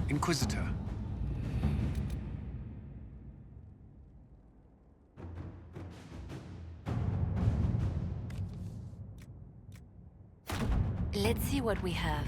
Inquisitor. Let's see what we have.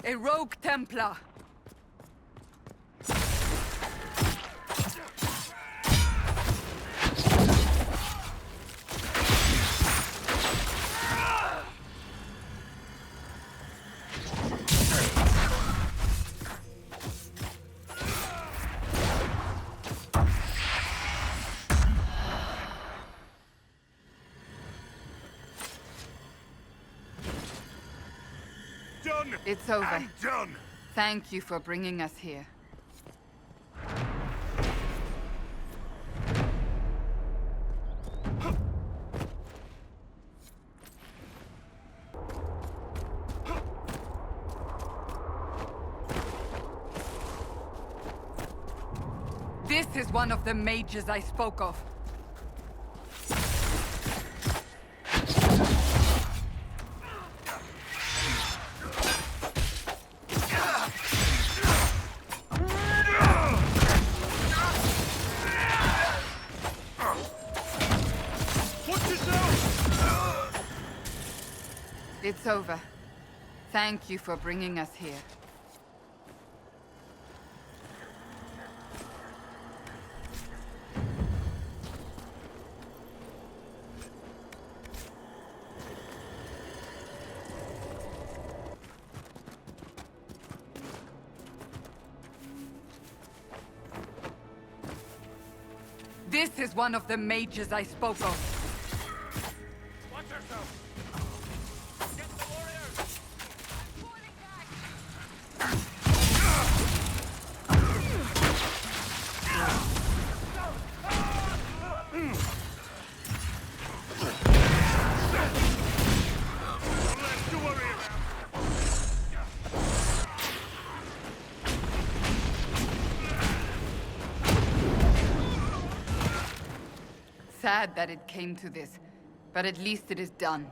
A rogue Templar! Done! It's over. I'm done! Thank you for bringing us here. This is one of the mages I spoke of. It's over. Thank you for bringing us here. This is one of the mages I spoke of. Watch yourself! Get the warriors! Less to worry about! Sad that it came to this, but at least it is done.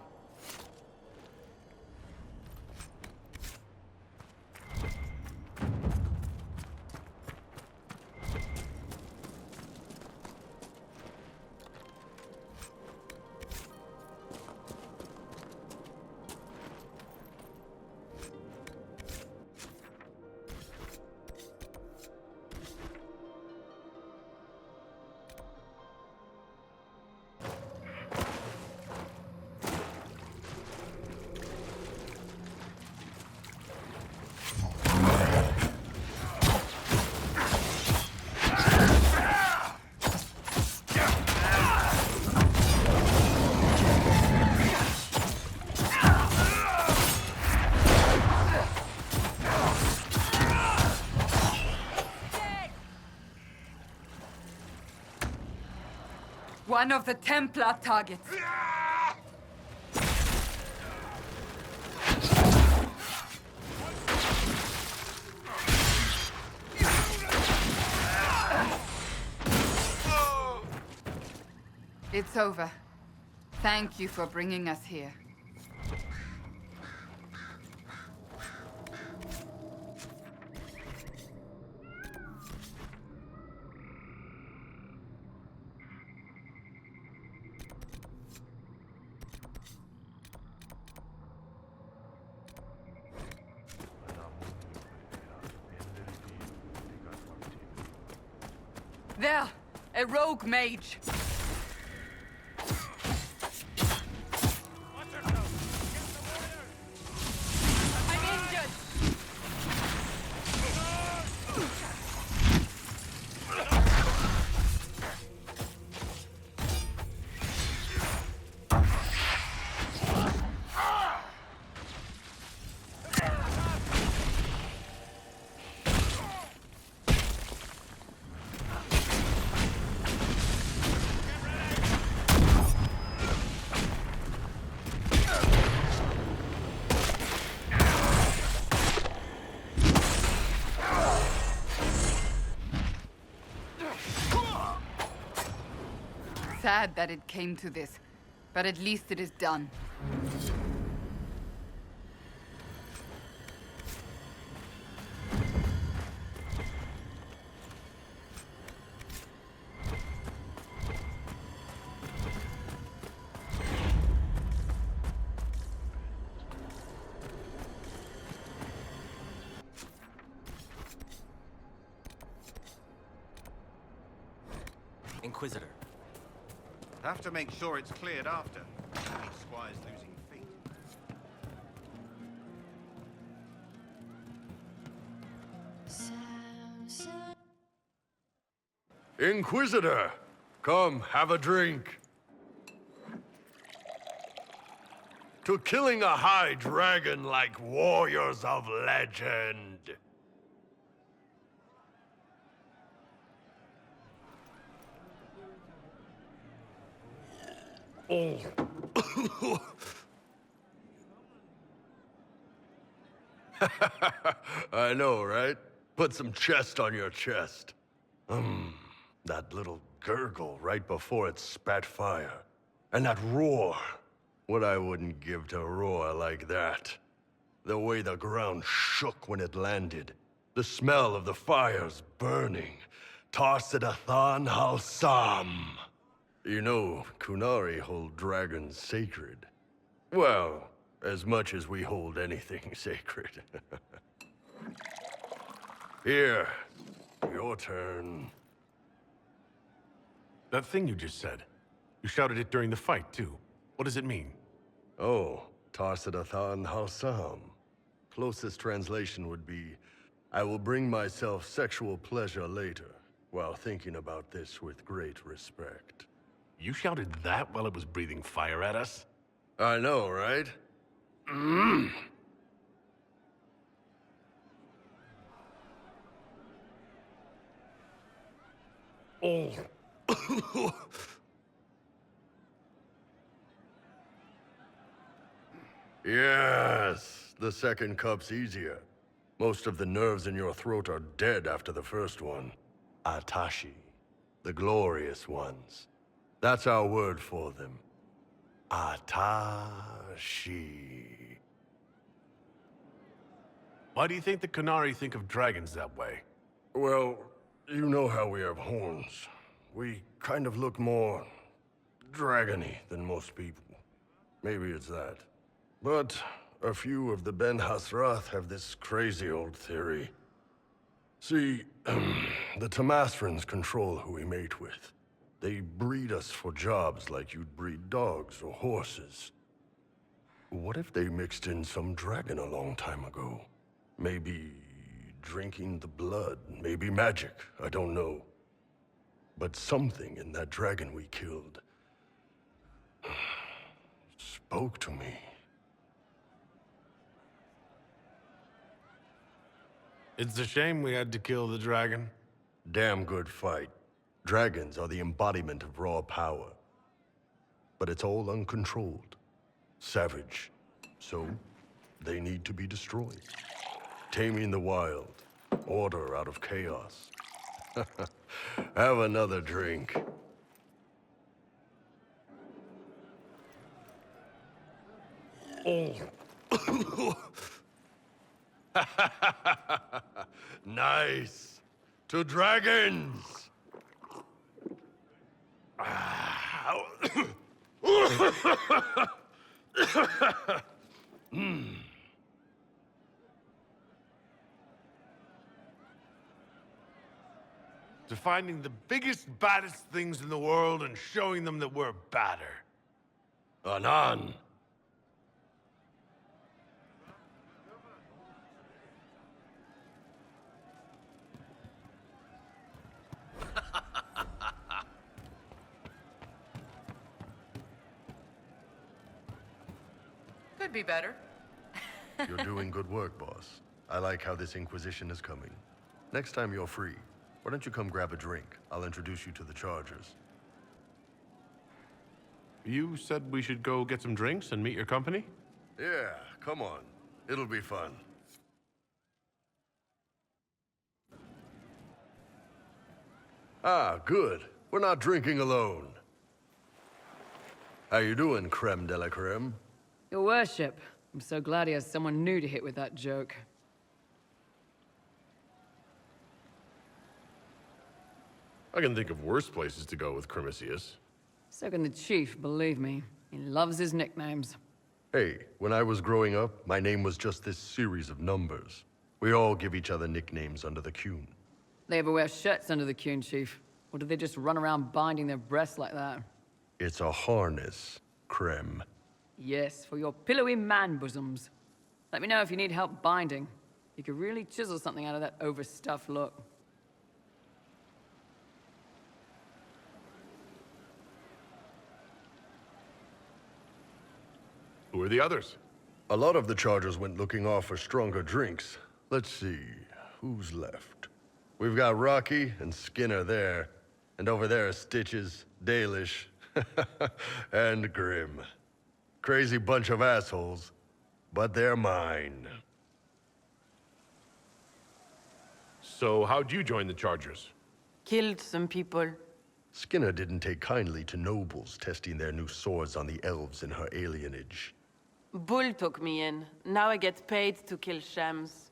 One of the Templar targets. It's over. Thank you for bringing us here. There! A rogue mage! Watch yourself! Get the warriors! I'm injured! Sad that it came to this, but at least it is done. Inquisitor. Have to make sure it's cleared after. Any squire's losing feet. Inquisitor! Come, have a drink. To killing a high dragon like warriors of legend. Oh. I know, right? Put some chest on your chest. That little gurgle right before it spat fire. And that roar. What I wouldn't give to roar like that. The way the ground shook when it landed. The smell of the fires burning. Tarsidathan Halsam. You know, Kunari hold dragons sacred. Well, as much as we hold anything sacred. Here, your turn. That thing you just said. You shouted it during the fight, too. What does it mean? Oh, Tarsidathan Halsam. Closest translation would be, I will bring myself sexual pleasure later, while thinking about this with great respect. You shouted that while it was breathing fire at us? I know, right? Oh. Yes, the second cup's easier. Most of the nerves in your throat are dead after the first one. Atashi, the glorious ones. That's our word for them. Atashi. Why do you think the Kunari think of dragons that way? Well, you know how we have horns. We kind of look more dragony than most people. Maybe it's that. But a few of the Ben Hasrath have this crazy old theory. See, the Tamasrans control who we mate with. They breed us for jobs like you'd breed dogs or horses. What if they mixed in some dragon a long time ago? Maybe drinking the blood, maybe magic, I don't know. But something in that dragon we killed spoke to me. It's a shame we had to kill the dragon. Damn good fight. Dragons are the embodiment of raw power. But it's all uncontrolled. Savage. So, they need to be destroyed. Taming the wild. Order out of chaos. Have another drink. Oh. Nice. To dragons. To finding the biggest, baddest things in the world and showing them that we're badder. Anan. Could be better. You're doing good work, boss. I like how this Inquisition is coming. Next time you're free, why don't you come grab a drink? I'll introduce you to the Chargers. You said we should go get some drinks and meet your company? Yeah, come on. It'll be fun. Ah, good. We're not drinking alone. How you doing, creme de la creme? Your worship. I'm so glad he has someone new to hit with that joke. I can think of worse places to go with Crimicius. So can the chief, believe me. He loves his nicknames. Hey, when I was growing up, my name was just this series of numbers. We all give each other nicknames under the Qun. They ever wear shirts under the Qun, chief? Or do they just run around binding their breasts like that? It's a harness, creme. Yes, for your pillowy man bosoms. Let me know if you need help binding. You could really chisel something out of that overstuffed look. Who are the others? A lot of the Chargers went looking off for stronger drinks. Let's see, who's left? We've got Rocky and Skinner there. And over there are Stitches, Dalish, and Grim. Crazy bunch of assholes, but they're mine. So how'd you join the Chargers? Killed some people. Skinner didn't take kindly to nobles testing their new swords on the elves in her alienage. Bull took me in. Now I get paid to kill shams.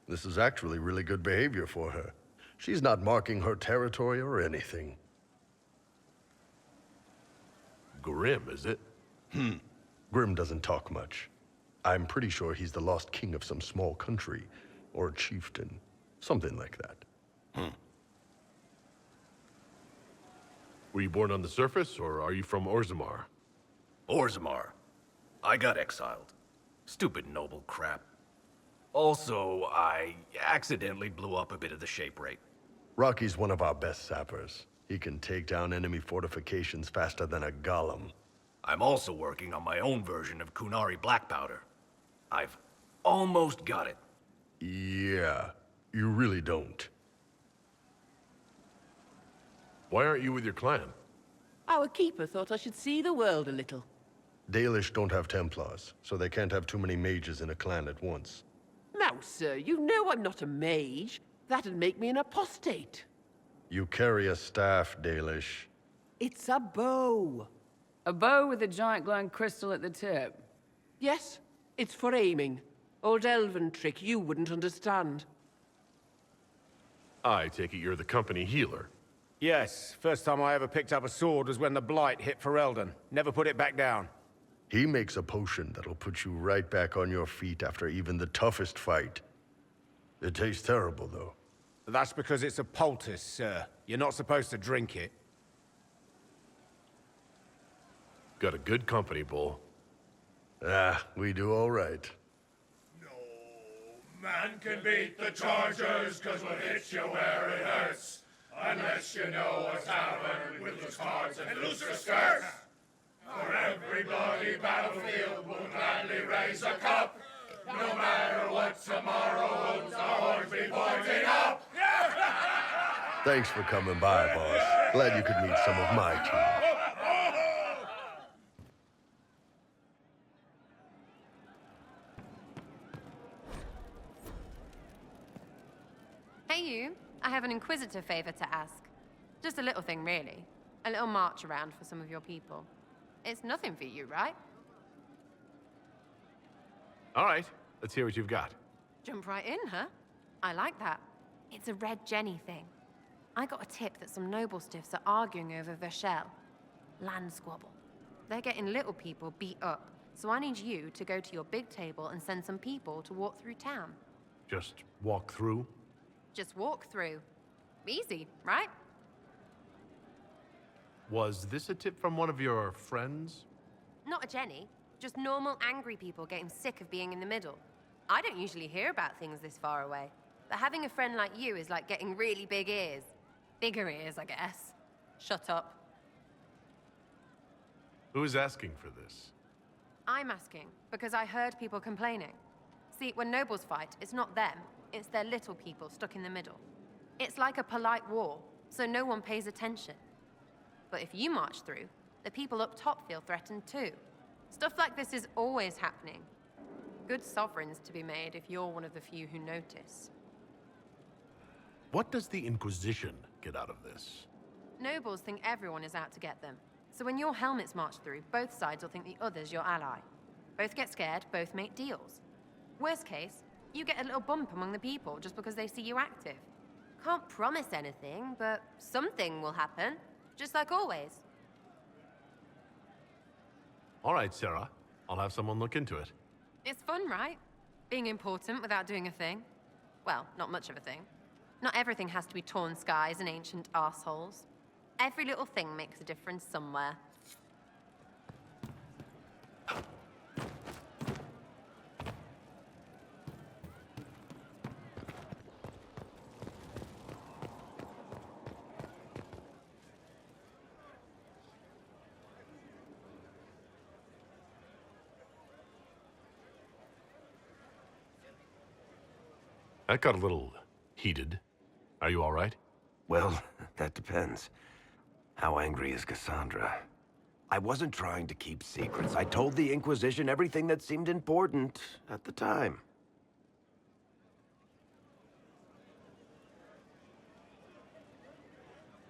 This is actually really good behavior for her. She's not marking her territory or anything. Grim, is it? Grim doesn't talk much. I'm pretty sure he's the lost king of some small country, or chieftain. Something like that. Were you born on the surface, or are you from Orzammar? Orzammar. I got exiled. Stupid noble crap. Also, I accidentally blew up a bit of the shape rate. Rocky's one of our best sappers. He can take down enemy fortifications faster than a golem. I'm also working on my own version of Kunari black powder. I've almost got it. Yeah, you really don't. Why aren't you with your clan? Our keeper thought I should see the world a little. Dalish don't have Templars, so they can't have too many mages in a clan at once. Now, sir, you know I'm not a mage. That'd make me an apostate. You carry a staff, Dalish. It's a bow. A bow with a giant glowing crystal at the tip. Yes, it's for aiming. Old elven trick you wouldn't understand. I take it you're the company healer. Yes, first time I ever picked up a sword was when the Blight hit Ferelden. Never put it back down. He makes a potion that'll put you right back on your feet after even the toughest fight. It tastes terrible, though. That's because it's a poultice, sir. You're not supposed to drink it. Got a good company, Bull. Ah, we do all right. No man can beat the Chargers, 'cause we'll hit you where it hurts. Unless you know what's happened with loose cards and looser skirts. For every bloody battlefield, we'll gladly raise a cup. No matter what tomorrow holds, our horns be pointing up. Thanks for coming by, boss. Glad you could meet some of my team. Hey you, I have an Inquisitor favor to ask. Just a little thing, really. A little march around for some of your people. It's nothing for you, right? All right, let's hear what you've got. Jump right in, huh? I like that. It's a Red Jenny thing. I got a tip that some noble stiffs are arguing over Verschel. Land squabble. They're getting little people beat up, so I need you to go to your big table and send some people to walk through town. Just walk through? Just walk through. Easy, right? Was this a tip from one of your friends? Not a Jenny. Just normal angry people getting sick of being in the middle. I don't usually hear about things this far away. But having a friend like you is like getting really big ears. Bigger ears, I guess. Shut up. Who is asking for this? I'm asking, because I heard people complaining. See, when nobles fight, it's not them. It's their little people stuck in the middle. It's like a polite war, so no one pays attention. But if you march through, the people up top feel threatened too. Stuff like this is always happening. Good sovereigns to be made if you're one of the few who notice. What does the Inquisition get out of this? Nobles think everyone is out to get them. So when your helmets march through, both sides will think the other's your ally. Both get scared, both make deals. Worst case, you get a little bump among the people just because they see you active. Can't promise anything, but something will happen, just like always. All right, Sarah. I'll have someone look into it. It's fun, right? Being important without doing a thing. Well, not much of a thing. Not everything has to be torn skies and ancient arseholes. Every little thing makes a difference somewhere. That got a little heated. Are you all right? Well, that depends. How angry is Cassandra? I wasn't trying to keep secrets. I told the Inquisition everything that seemed important at the time.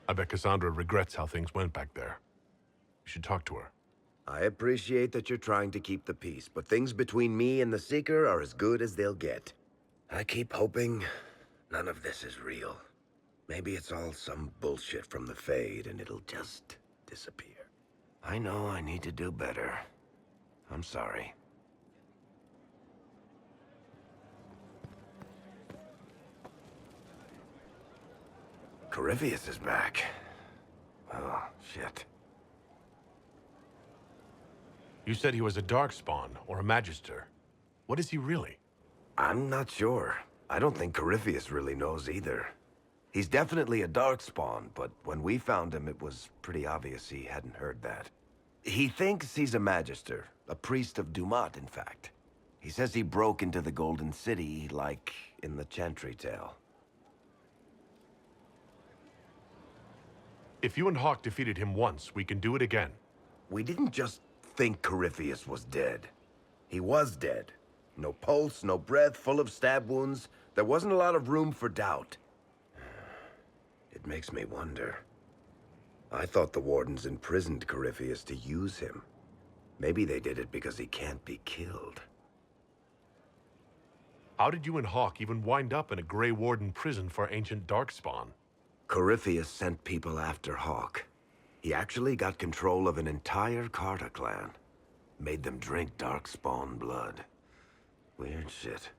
I bet Cassandra regrets how things went back there. You should talk to her. I appreciate that you're trying to keep the peace, but things between me and the Seeker are as good as they'll get. I keep hoping none of this is real. Maybe it's all some bullshit from the Fade and it'll just disappear. I know I need to do better. I'm sorry. Corypheus is back. Oh, shit. You said he was a Darkspawn, or a Magister. What is he really? I'm not sure. I don't think Corypheus really knows either. He's definitely a Darkspawn, but when we found him, it was pretty obvious he hadn't heard that. He thinks he's a Magister, a priest of Dumat, in fact. He says he broke into the Golden City, like in the Chantry tale. If you and Hawk defeated him once, we can do it again. We didn't just think Corypheus was dead. He was dead. No pulse, no breath, full of stab wounds. There wasn't a lot of room for doubt. It makes me wonder. I thought the Wardens imprisoned Corypheus to use him. Maybe they did it because he can't be killed. How did you and Hawk even wind up in a Grey Warden prison for ancient Darkspawn? Corypheus sent people after Hawk. He actually got control of an entire Carta clan. Made them drink Darkspawn blood. Weird shit.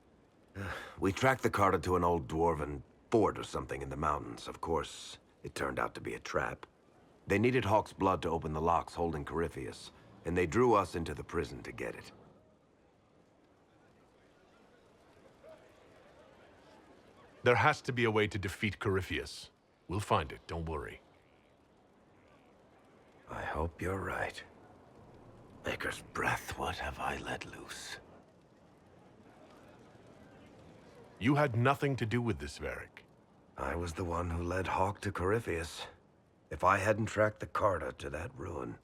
We tracked the Carta to an old dwarven fort or something in the mountains. Of course, it turned out to be a trap. They needed Hawk's blood to open the locks holding Corypheus, and they drew us into the prison to get it. There has to be a way to defeat Corypheus. We'll find it, don't worry. I hope you're right. Maker's breath, what have I let loose? You had nothing to do with this, Varric. I was the one who led Hawk to Corypheus. If I hadn't tracked the Carta to that ruin.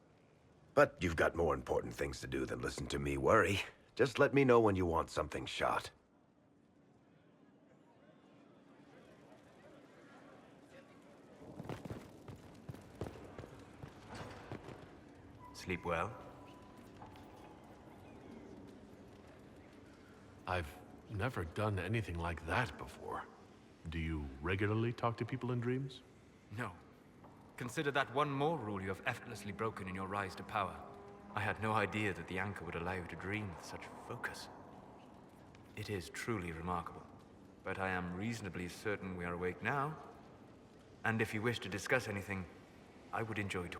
But you've got more important things to do than listen to me worry. Just let me know when you want something shot. Sleep well? I've never done anything like that before. Do you regularly talk to people in dreams? No. Consider that one more rule you have effortlessly broken in your rise to power. I had no idea that the anchor would allow you to dream with such focus. It is truly remarkable. But I am reasonably certain we are awake now. And if you wish to discuss anything, I would enjoy to.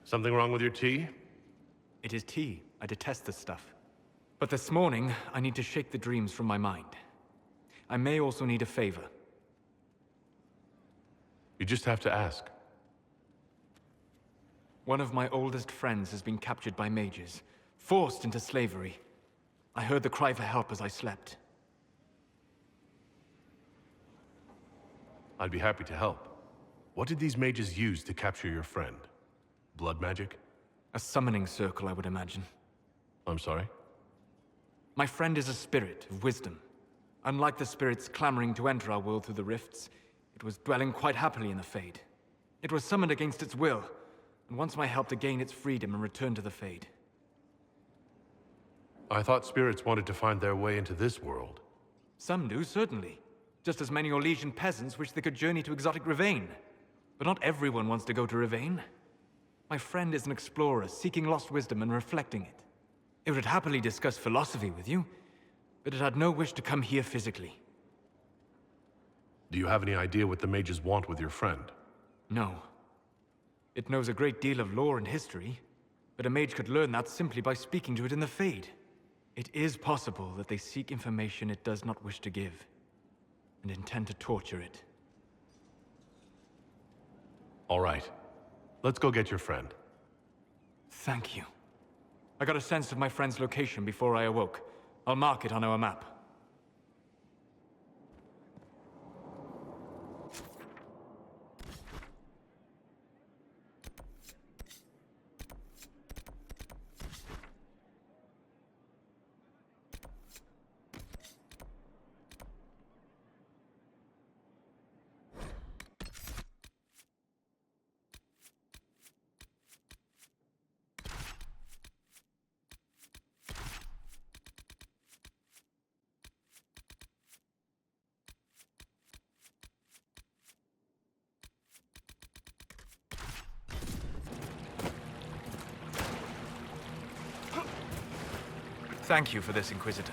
Something wrong with your tea? It is tea. I detest this stuff. But this morning, I need to shake the dreams from my mind. I may also need a favor. You just have to ask. One of my oldest friends has been captured by mages, forced into slavery. I heard the cry for help as I slept. I'd be happy to help. What did these mages use to capture your friend? Blood magic? A summoning circle, I would imagine. I'm sorry? My friend is a spirit of wisdom. Unlike the spirits clamoring to enter our world through the rifts, it was dwelling quite happily in the Fade. It was summoned against its will, and wants my help to gain its freedom and return to the Fade. I thought spirits wanted to find their way into this world. Some do, certainly. Just as many Orlesian peasants wish they could journey to exotic Rivain. But not everyone wants to go to Rivain. My friend is an explorer, seeking lost wisdom and reflecting it. It would happily discuss philosophy with you, but it had no wish to come here physically. Do you have any idea what the mages want with your friend? No. It knows a great deal of lore and history, but a mage could learn that simply by speaking to it in the Fade. It is possible that they seek information it does not wish to give, and intend to torture it. All right. Let's go get your friend. Thank you. I got a sense of my friend's location before I awoke. I'll mark it on our map. Thank you for this, Inquisitor.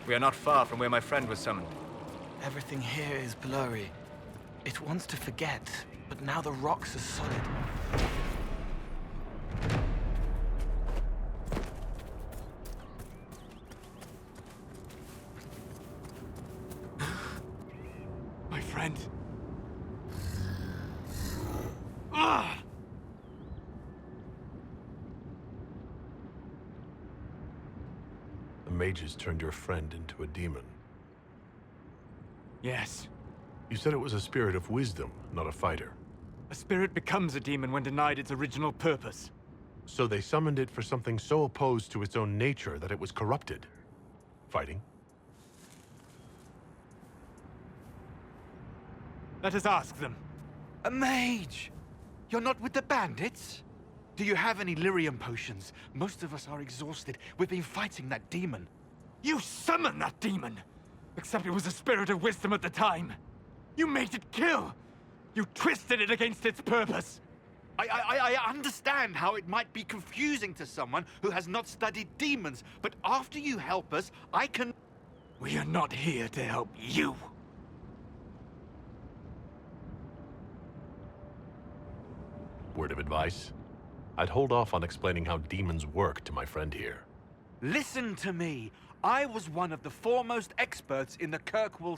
We are not far from where my friend was summoned. Everything here is blurry. It wants to forget, but now the rocks are solid. My friend. Ah! The mages turned your friend into a demon. Yes. You said it was a spirit of wisdom, not a fighter. A spirit becomes a demon when denied its original purpose. So they summoned it for something so opposed to its own nature that it was corrupted. Fighting? Let us ask them. A mage! You're not with the bandits? Do you have any lyrium potions? Most of us are exhausted. We've been fighting that demon. You summoned that demon! Except it was a spirit of wisdom at the time. You made it kill! You twisted it against its purpose! I understand how it might be confusing to someone who has not studied demons, but after you help us, I can... We are not here to help you! Word of advice? I'd hold off on explaining how demons work to my friend here. Listen to me. I was one of the foremost experts in the Kirkwall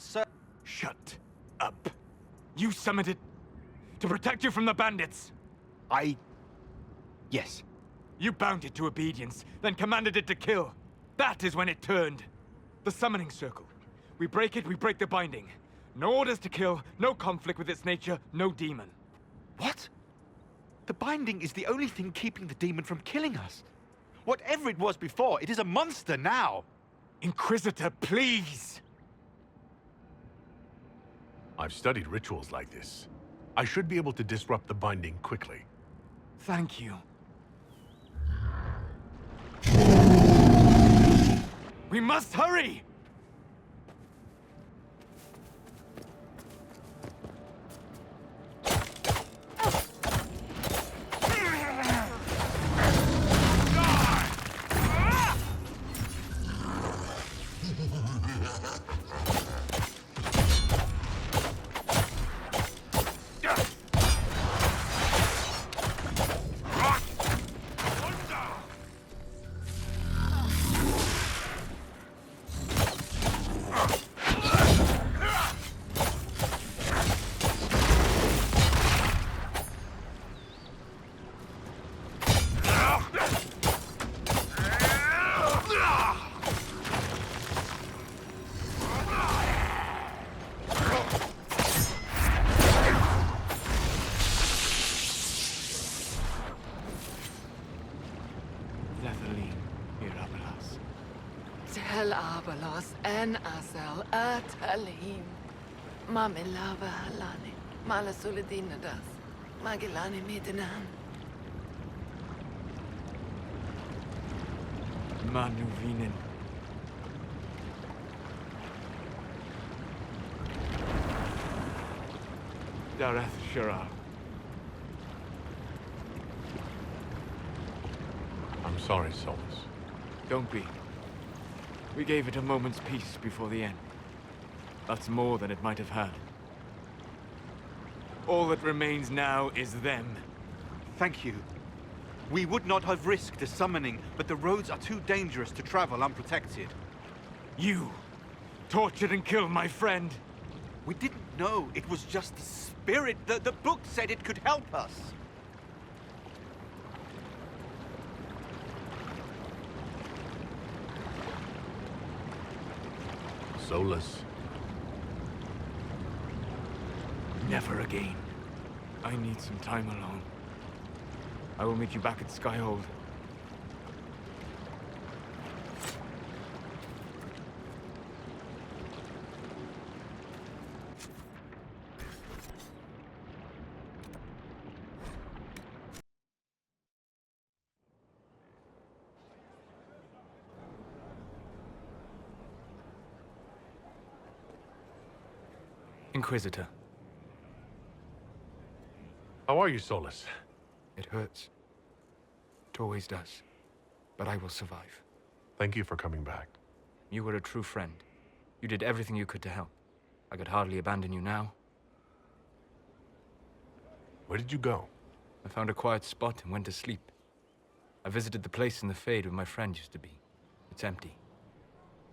Shut up. You summoned it to protect you from the bandits. Yes. You bound it to obedience, then commanded it to kill. That is when it turned. The summoning circle. We break it, we break the binding. No orders to kill, no conflict with its nature, no demon. What? The binding is the only thing keeping the demon from killing us. Whatever it was before, it is a monster now. Inquisitor, please! I've studied rituals like this. I should be able to disrupt the binding quickly. Thank you. We must hurry! Hel abalos en asel atalim. Mamilava halani. Malasuladinadas. Magilani midinan. Manuvinen. Dareth Shirar. I'm sorry, Solus. Don't be. We gave it a moment's peace before the end. That's more than it might have had. All that remains now is them. Thank you. We would not have risked a summoning, but the roads are too dangerous to travel unprotected. You tortured and killed my friend. We didn't know it was just the spirit. The book said it could help us. Solus. Never again. I need some time alone. I will meet you back at Skyhold. Inquisitor. How are you, Solus? It hurts. It always does. But I will survive. Thank you for coming back. You were a true friend. You did everything you could to help. I could hardly abandon you now. Where did you go? I found a quiet spot and went to sleep. I visited the place in the Fade where my friend used to be. It's empty.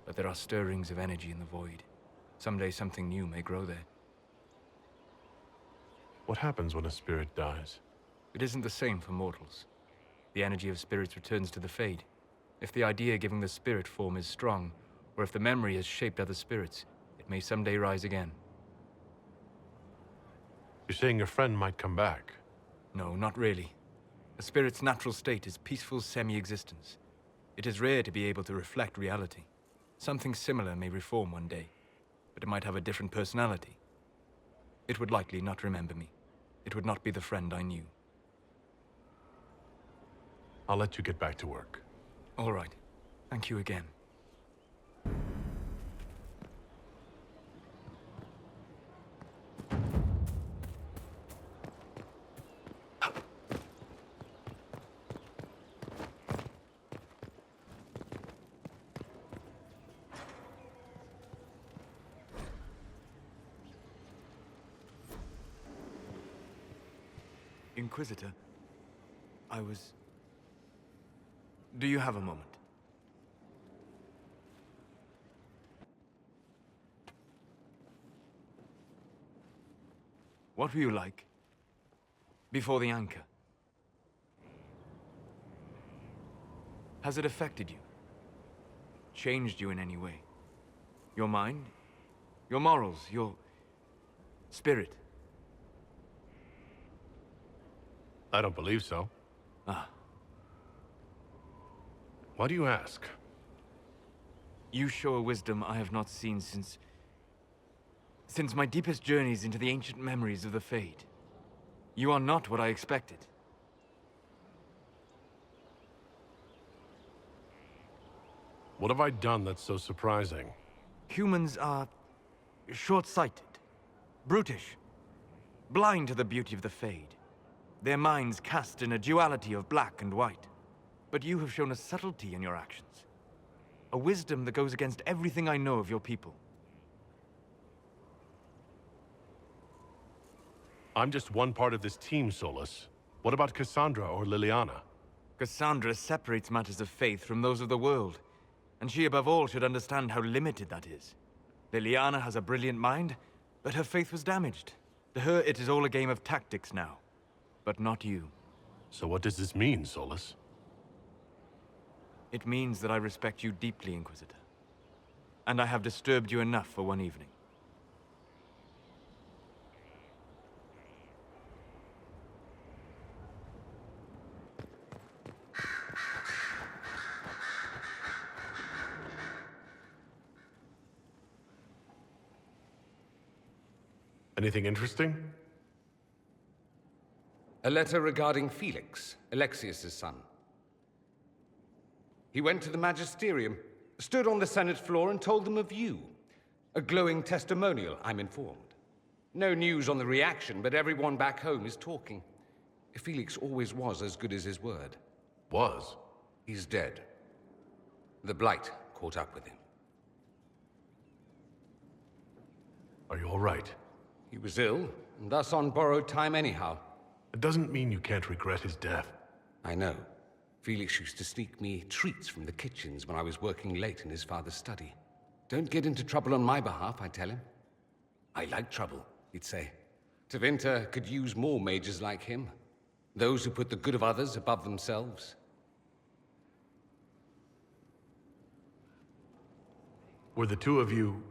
But there are stirrings of energy in the void. Someday something new may grow there. What happens when a spirit dies? It isn't the same for mortals. The energy of spirits returns to the Fade. If the idea giving the spirit form is strong, or if the memory has shaped other spirits, it may someday rise again. You're saying your friend might come back? No, not really. A spirit's natural state is peaceful semi-existence. It is rare to be able to reflect reality. Something similar may reform one day, but it might have a different personality. It would likely not remember me. It would not be the friend I knew. I'll let you get back to work. All right. Thank you again. Inquisitor, Do you have a moment? What were you like before the anchor? Has it affected you? Changed you in any way? Your mind? Your morals? Your spirit? I don't believe so. Ah. Why do you ask? You show a wisdom I have not seen since my deepest journeys into the ancient memories of the Fade. You are not what I expected. What have I done that's so surprising? Humans are short-sighted, brutish, blind to the beauty of the Fade. Their minds cast in a duality of black and white. But you have shown a subtlety in your actions. A wisdom that goes against everything I know of your people. I'm just one part of this team, Solus. What about Cassandra or Liliana? Cassandra separates matters of faith from those of the world. And she above all should understand how limited that is. Liliana has a brilliant mind, but her faith was damaged. To her, it is all a game of tactics now. But not you. So what does this mean, Solus? It means that I respect you deeply, Inquisitor. And I have disturbed you enough for one evening. Anything interesting? A letter regarding Felix, Alexius's son. He went to the Magisterium, stood on the Senate floor and told them of you. A glowing testimonial, I'm informed. No news on the reaction, but everyone back home is talking. Felix always was as good as his word. Was? He's dead. The Blight caught up with him. Are you all right? He was ill, and thus on borrowed time anyhow. It doesn't mean you can't regret his death. I know. Felix used to sneak me treats from the kitchens when I was working late in his father's study. Don't get into trouble on my behalf, I tell him. I like trouble, he'd say. Tevinter could use more mages like him. Those who put the good of others above themselves. Were the two of you...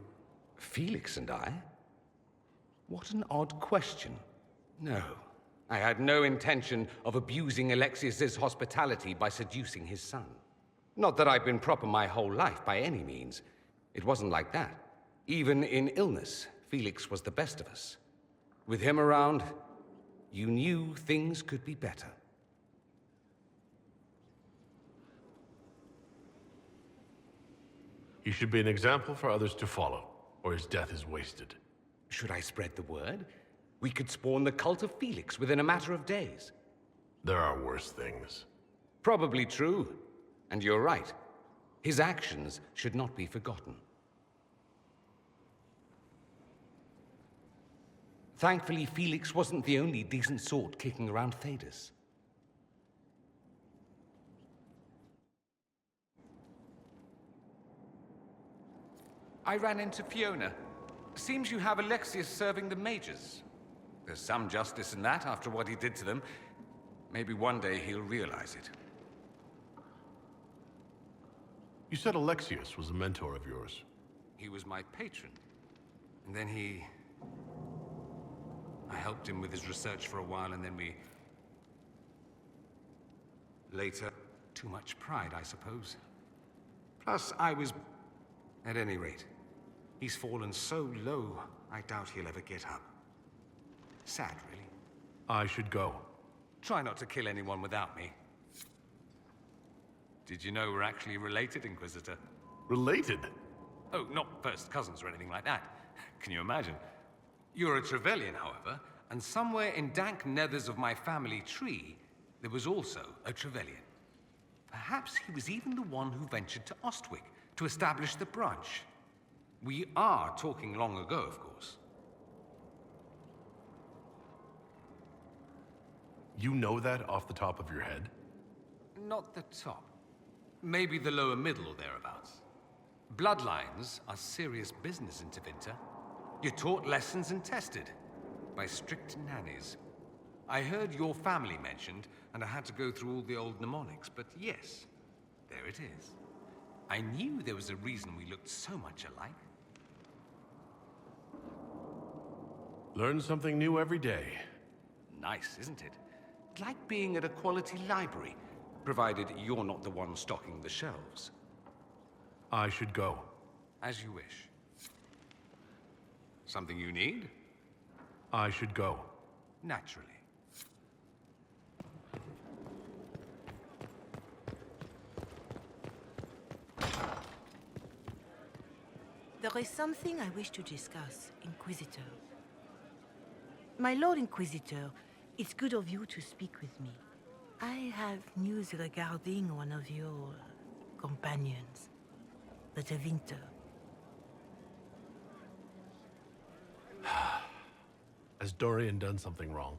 Felix and I? What an odd question. No, I had no intention of abusing Alexius's hospitality by seducing his son. Not that I've been proper my whole life, by any means. It wasn't like that. Even in illness, Felix was the best of us. With him around, you knew things could be better. He should be an example for others to follow, or his death is wasted. Should I spread the word? We could spawn the cult of Felix within a matter of days. There are worse things. Probably true. And you're right. His actions should not be forgotten. Thankfully, Felix wasn't the only decent sort kicking around Thedas. I ran into Fiona. Seems you have Alexius serving the mages. There's some justice in that after what he did to them. Maybe one day he'll realize it. You said Alexius was a mentor of yours. He was my patron. And then I helped him with his research for a while, and then we... Later, too much pride, I suppose. Plus, I was... At any rate, he's fallen so low, I doubt he'll ever get up. Sad, really. I should go. Try not to kill anyone without me. Did you know we're actually related, Inquisitor? Related? Oh, not first cousins or anything like that. Can you imagine? You're a Trevelyan, however, and somewhere in dank nethers of my family tree, there was also a Trevelyan. Perhaps he was even the one who ventured to Ostwick to establish the branch. We are talking long ago, of course. You know that off the top of your head? Not the top. Maybe the lower middle or thereabouts. Bloodlines are serious business in Tevinter. You're taught lessons and tested by strict nannies. I heard your family mentioned, and I had to go through all the old mnemonics, but yes, there it is. I knew there was a reason we looked so much alike. Learn something new every day. Nice, isn't it? Like being at a quality library, provided you're not the one stocking the shelves. I should go. As you wish. Something you need? I should go. Naturally. There is something I wish to discuss, Inquisitor. My Lord Inquisitor, it's good of you to speak with me. I have news regarding one of your companions, the Tevinter. Has Dorian done something wrong?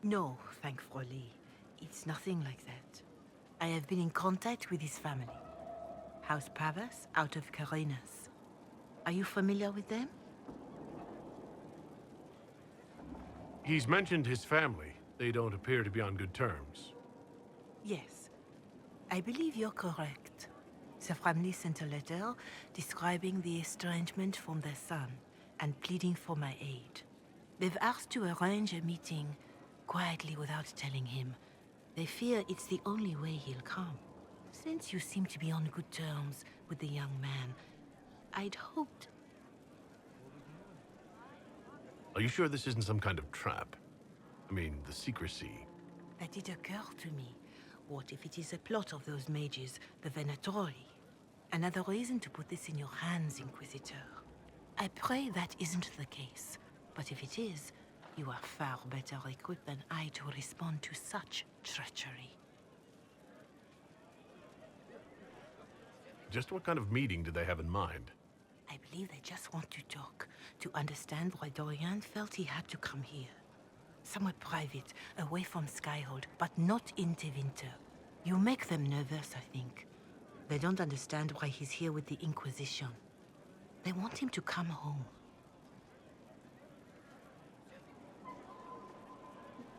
No, thankfully. It's nothing like that. I have been in contact with his family. House Pavas out of Carenas. Are you familiar with them? He's mentioned his family. They don't appear to be on good terms. Yes. I believe you're correct. The family sent a letter describing the estrangement from their son and pleading for my aid. They've asked to arrange a meeting quietly without telling him. They fear it's the only way he'll come. Since you seem to be on good terms with the young man, I'd hoped... Are you sure this isn't some kind of trap? I mean, the secrecy. That did occur to me. What if it is a plot of those mages, the Venatori? Another reason to put this in your hands, Inquisitor. I pray that isn't the case. But if it is, you are far better equipped than I to respond to such treachery. Just what kind of meeting do they have in mind? I believe they just want to talk, to understand why Dorian felt he had to come here. Somewhere private, away from Skyhold, but not in Tevinter. You make them nervous, I think. They don't understand why he's here with the Inquisition. They want him to come home.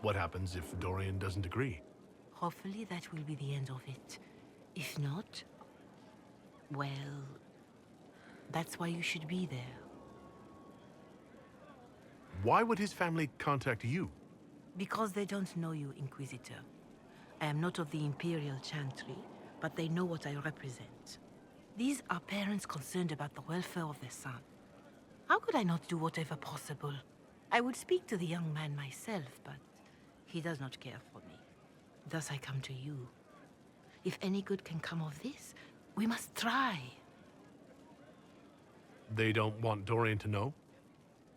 What happens if Dorian doesn't agree? Hopefully that will be the end of it. If not, well, that's why you should be there. Why would his family contact you? Because they don't know you, Inquisitor. I am not of the Imperial Chantry, but they know what I represent. These are parents concerned about the welfare of their son. How could I not do whatever possible? I would speak to the young man myself, but he does not care for me. Thus I come to you. If any good can come of this, we must try. They don't want Dorian to know?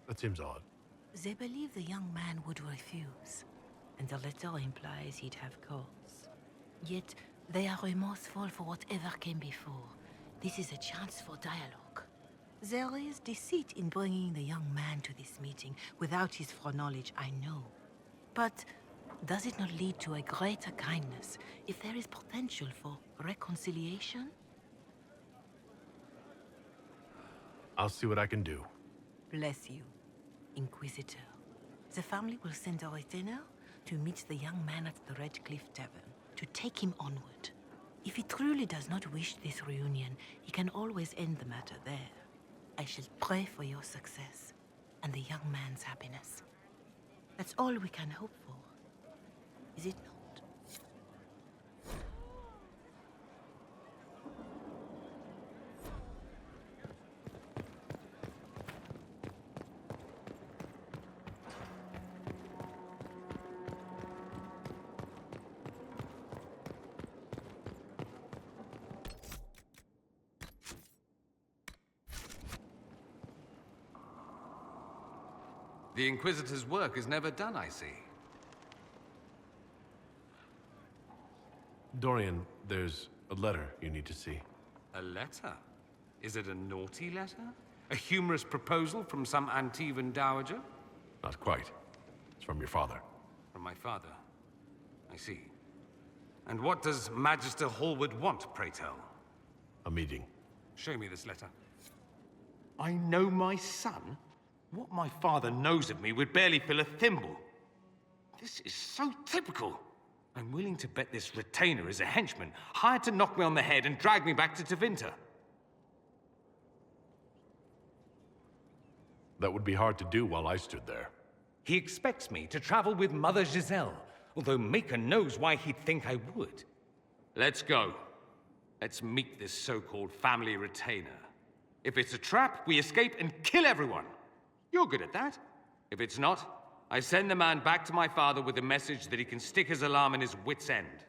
That seems odd. They believe the young man would refuse, and the letter implies he'd have cause. Yet, they are remorseful for whatever came before. This is a chance for dialogue. There is deceit in bringing the young man to this meeting without his foreknowledge, I know. But does it not lead to a greater kindness if there is potential for reconciliation? I'll see what I can do. Bless you, Inquisitor. The family will send a retainer to meet the young man at the Red Cliff Tavern, to take him onward. If he truly does not wish this reunion, he can always end the matter there. I shall pray for your success and the young man's happiness. That's all we can hope for, is it not? The Inquisitor's work is never done, I see. Dorian, there's a letter you need to see. A letter? Is it a naughty letter? A humorous proposal from some Antivan dowager? Not quite. It's from your father. From my father. I see. And what does Magister Hallward want, pray tell? A meeting. Show me this letter. I know my son? What my father knows of me would barely fill a thimble. This is so typical. I'm willing to bet this retainer is a henchman, hired to knock me on the head and drag me back to Tevinter. That would be hard to do while I stood there. He expects me to travel with Mother Giselle, although Maker knows why he'd think I would. Let's go. Let's meet this so-called family retainer. If it's a trap, we escape and kill everyone. You're good at that. If it's not, I send the man back to my father with a message that he can stick his alarm in his wit's end.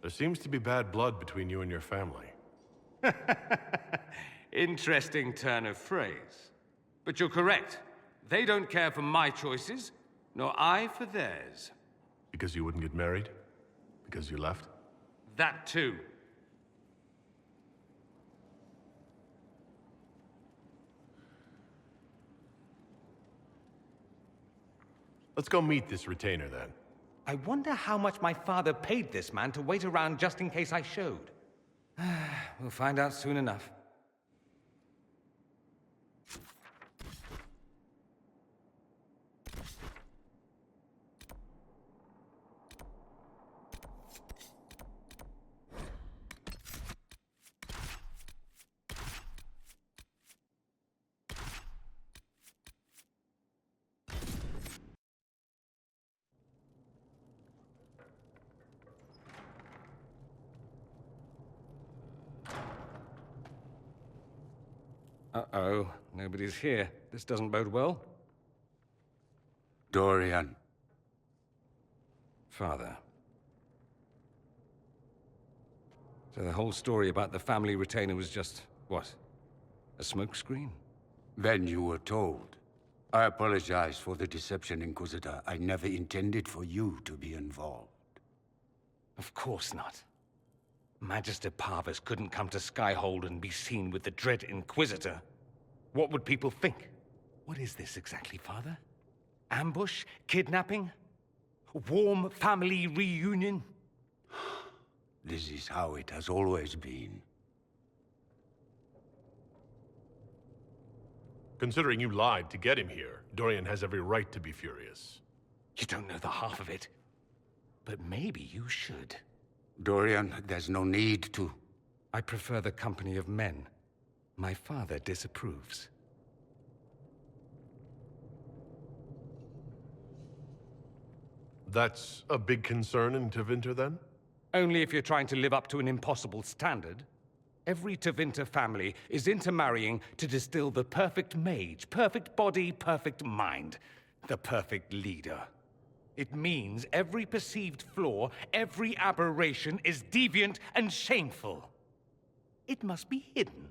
There seems to be bad blood between you and your family. Interesting turn of phrase. But you're correct. They don't care for my choices, nor I for theirs. Because you wouldn't get married? Because you left? That too. Let's go meet this retainer, then. I wonder how much my father paid this man to wait around just in case I showed. We'll find out soon enough. Uh-oh. Nobody's here. This doesn't bode well. Dorian. Father. So the whole story about the family retainer was just, what? A smokescreen? Then you were told. I apologize for the deception, Inquisitor. I never intended for you to be involved. Of course not. Magister Parvus couldn't come to Skyhold and be seen with the dread Inquisitor. What would people think? What is this exactly, Father? Ambush? Kidnapping? Warm family reunion? This is how it has always been. Considering you lied to get him here, Dorian has every right to be furious. You don't know the half of it. But maybe you should. Dorian, there's no need to. I prefer the company of men. My father disapproves. That's a big concern in Tevinter, then? Only if you're trying to live up to an impossible standard. Every Tevinter family is intermarrying to distill the perfect mage, perfect body, perfect mind, the perfect leader. It means every perceived flaw, every aberration is deviant and shameful. It must be hidden.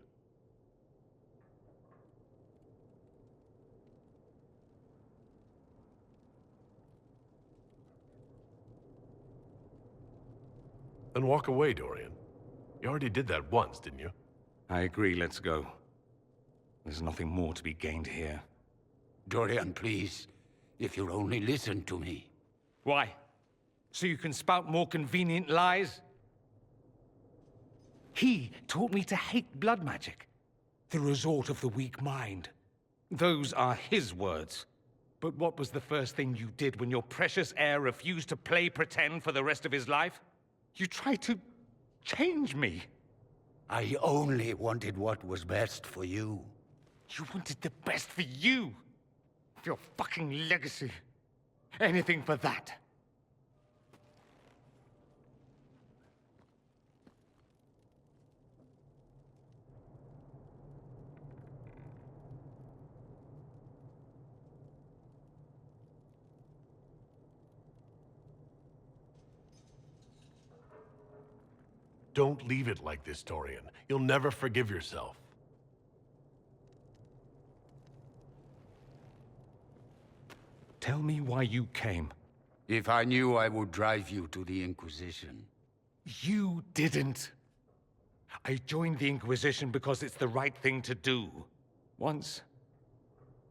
Then walk away, Dorian. You already did that once, didn't you? I agree, let's go. There's nothing more to be gained here. Dorian, please. If you'll only listen to me. Why? So you can spout more convenient lies? He taught me to hate blood magic. The resort of the weak mind. Those are his words. But what was the first thing you did when your precious heir refused to play pretend for the rest of his life? You tried to change me. I only wanted what was best for you. You wanted the best for you. For your fucking legacy. Anything for that. Don't leave it like this, Dorian. You'll never forgive yourself. Tell me why you came. If I knew, I would drive you to the Inquisition. You didn't. I joined the Inquisition because it's the right thing to do. Once,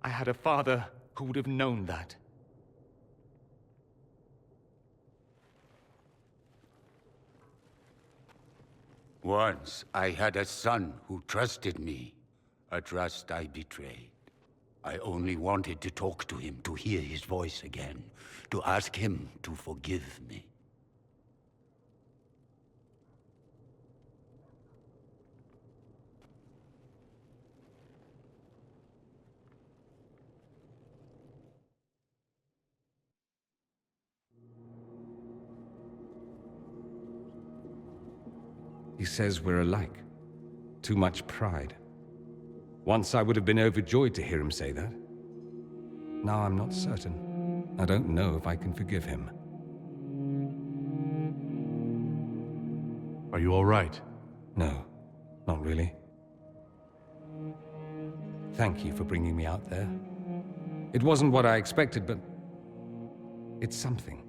I had a father who would have known that. Once, I had a son who trusted me. A trust I betrayed. I only wanted to talk to him, to hear his voice again, to ask him to forgive me. He says we're alike. Too much pride. Once I would have been overjoyed to hear him say that. Now I'm not certain. I don't know if I can forgive him. Are you all right? No, not really. Thank you for bringing me out there. It wasn't what I expected, but it's something.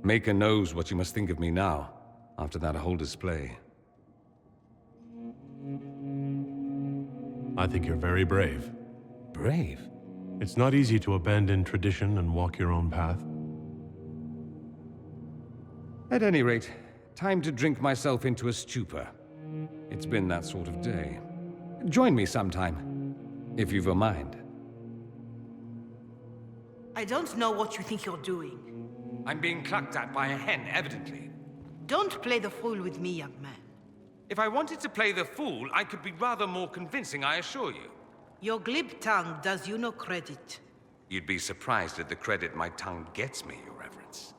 Maker knows what you must think of me now, after that whole display. I think you're very brave. Brave? It's not easy to abandon tradition and walk your own path. At any rate, time to drink myself into a stupor. It's been that sort of day. Join me sometime, if you've a mind. I don't know what you think you're doing. I'm being clucked at by a hen, evidently. Don't play the fool with me, young man. If I wanted to play the fool, I could be rather more convincing, I assure you. Your glib tongue does you no credit. You'd be surprised at the credit my tongue gets me, Your Reverence.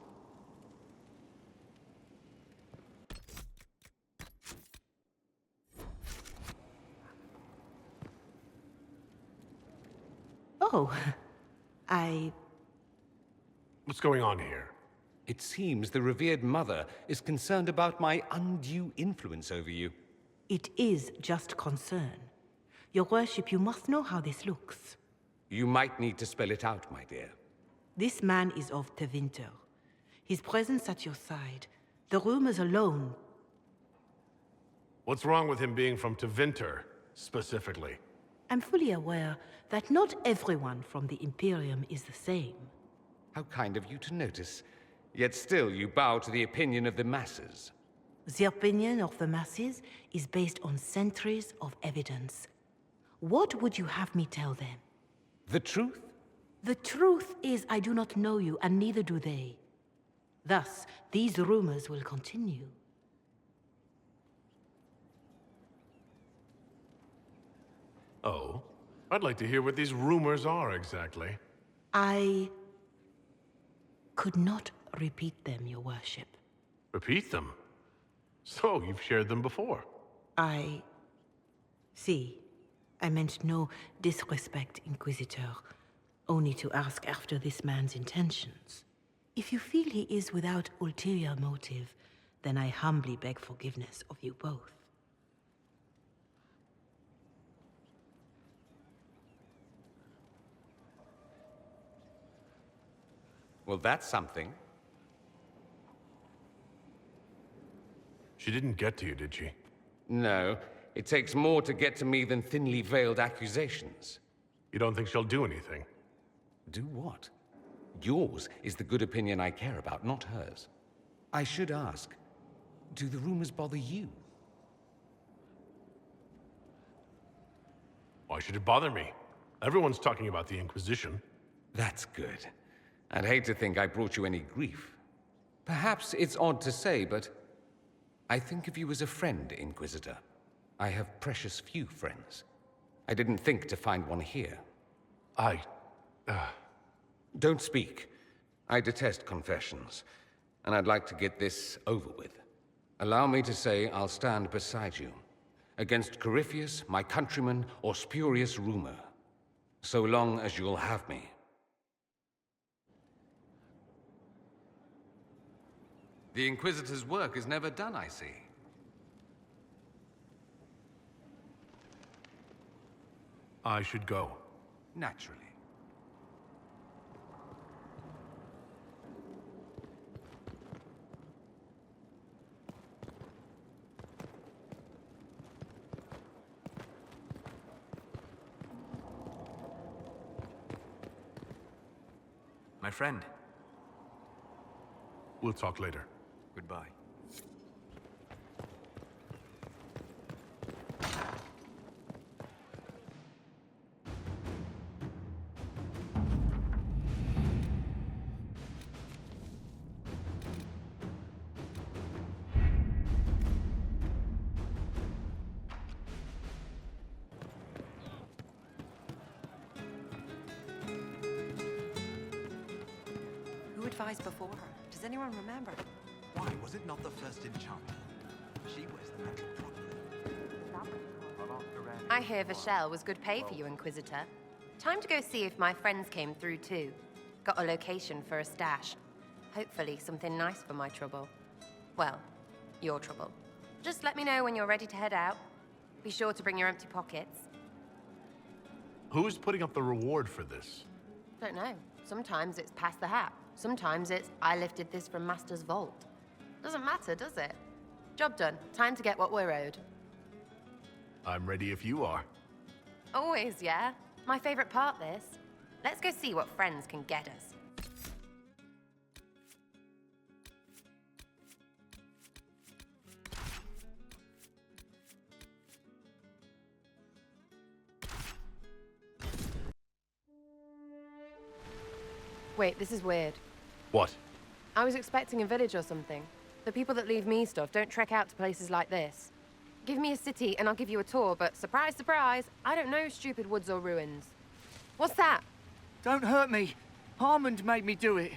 Oh, I... What's going on here? It seems the revered mother is concerned about my undue influence over you. It is just concern. Your worship, you must know how this looks. You might need to spell it out, my dear. This man is of Tevinter. His presence at your side, the rumors alone. What's wrong with him being from Tevinter, specifically? I'm fully aware that not everyone from the Imperium is the same. How kind of you to notice. Yet still you bow to the opinion of the masses. The opinion of the masses is based on centuries of evidence. What would you have me tell them? The truth? The truth is I do not know you, and neither do they. Thus, these rumors will continue. Oh? I'd like to hear what these rumors are exactly. I could not repeat them, your worship. Repeat them? So, you've shared them before? See, I meant no disrespect, Inquisitor. Only to ask after this man's intentions. If you feel he is without ulterior motive, then I humbly beg forgiveness of you both. Well, that's something. She didn't get to you, did she? No. It takes more to get to me than thinly veiled accusations. You don't think she'll do anything? Do what? Yours is the good opinion I care about, not hers. I should ask, do the rumors bother you? Why should it bother me? Everyone's talking about the Inquisition. That's good. I'd hate to think I brought you any grief. Perhaps it's odd to say, but I think of you as a friend, Inquisitor. I have precious few friends. I didn't think to find one here. Don't speak. I detest confessions, and I'd like to get this over with. Allow me to say I'll stand beside you, against Corypheus, my countrymen, or spurious rumor, so long as you'll have me. The Inquisitor's work is never done, I see. I should go. Naturally. My friend. We'll talk later. Goodbye. Who advised before her? Does anyone remember? Why was it not the first in charge? She wears the metal properly. I hear Vachelle was good pay for you, Inquisitor. Time to go see if my friends came through too. Got a location for a stash. Hopefully something nice for my trouble. Well, your trouble. Just let me know when you're ready to head out. Be sure to bring your empty pockets. Who's putting up the reward for this? Don't know. Sometimes it's pass the hat. Sometimes it's I lifted this from Master's vault. Doesn't matter, does it? Job done. Time to get what we're owed. I'm ready if you are. Always, yeah. My favorite part, this. Let's go see what friends can get us. Wait, this is weird. What? I was expecting a village or something. The people that leave me stuff don't trek out to places like this. Give me a city and I'll give you a tour, but surprise, surprise, I don't know stupid woods or ruins. What's that? Don't hurt me. Harmond made me do it.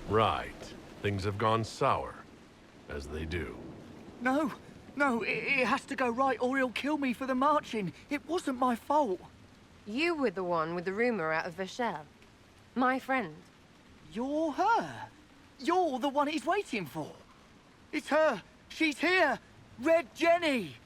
Right. Things have gone sour. As they do. No, no, it has to go right or he'll kill me for the marching. It wasn't my fault. You were the one with the rumor out of Vachel. My friend. You're her. You're the one he's waiting for. It's her. She's here. Red Jenny.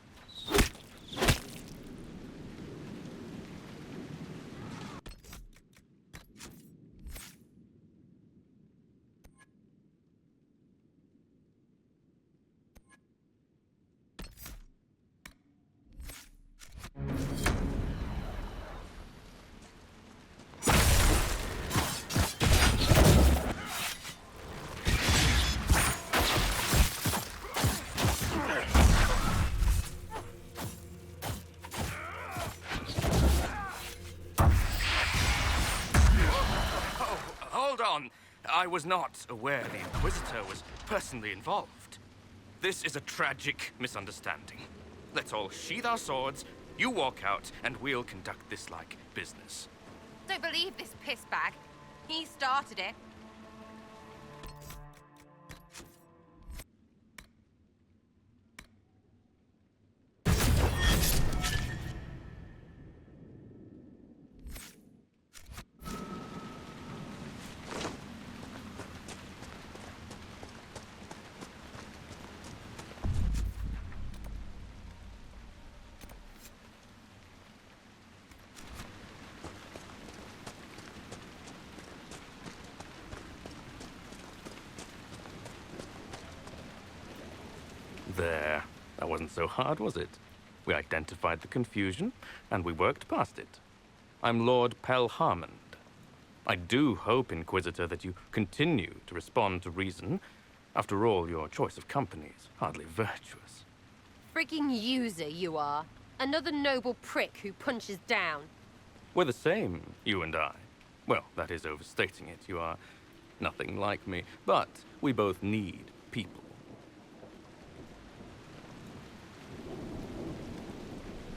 Hold on. I was not aware the Inquisitor was personally involved. This is a tragic misunderstanding. Let's all sheathe our swords, you walk out, and we'll conduct this like business. Don't believe this pissbag. He started it. There. That wasn't so hard, was it? We identified the confusion, and we worked past it. I'm Lord Pelharmond. I do hope, Inquisitor, that you continue to respond to reason. After all, your choice of company is hardly virtuous. Freaking user, you are. Another noble prick who punches down. We're the same, you and I. Well, that is overstating it. You are nothing like me. But we both need people.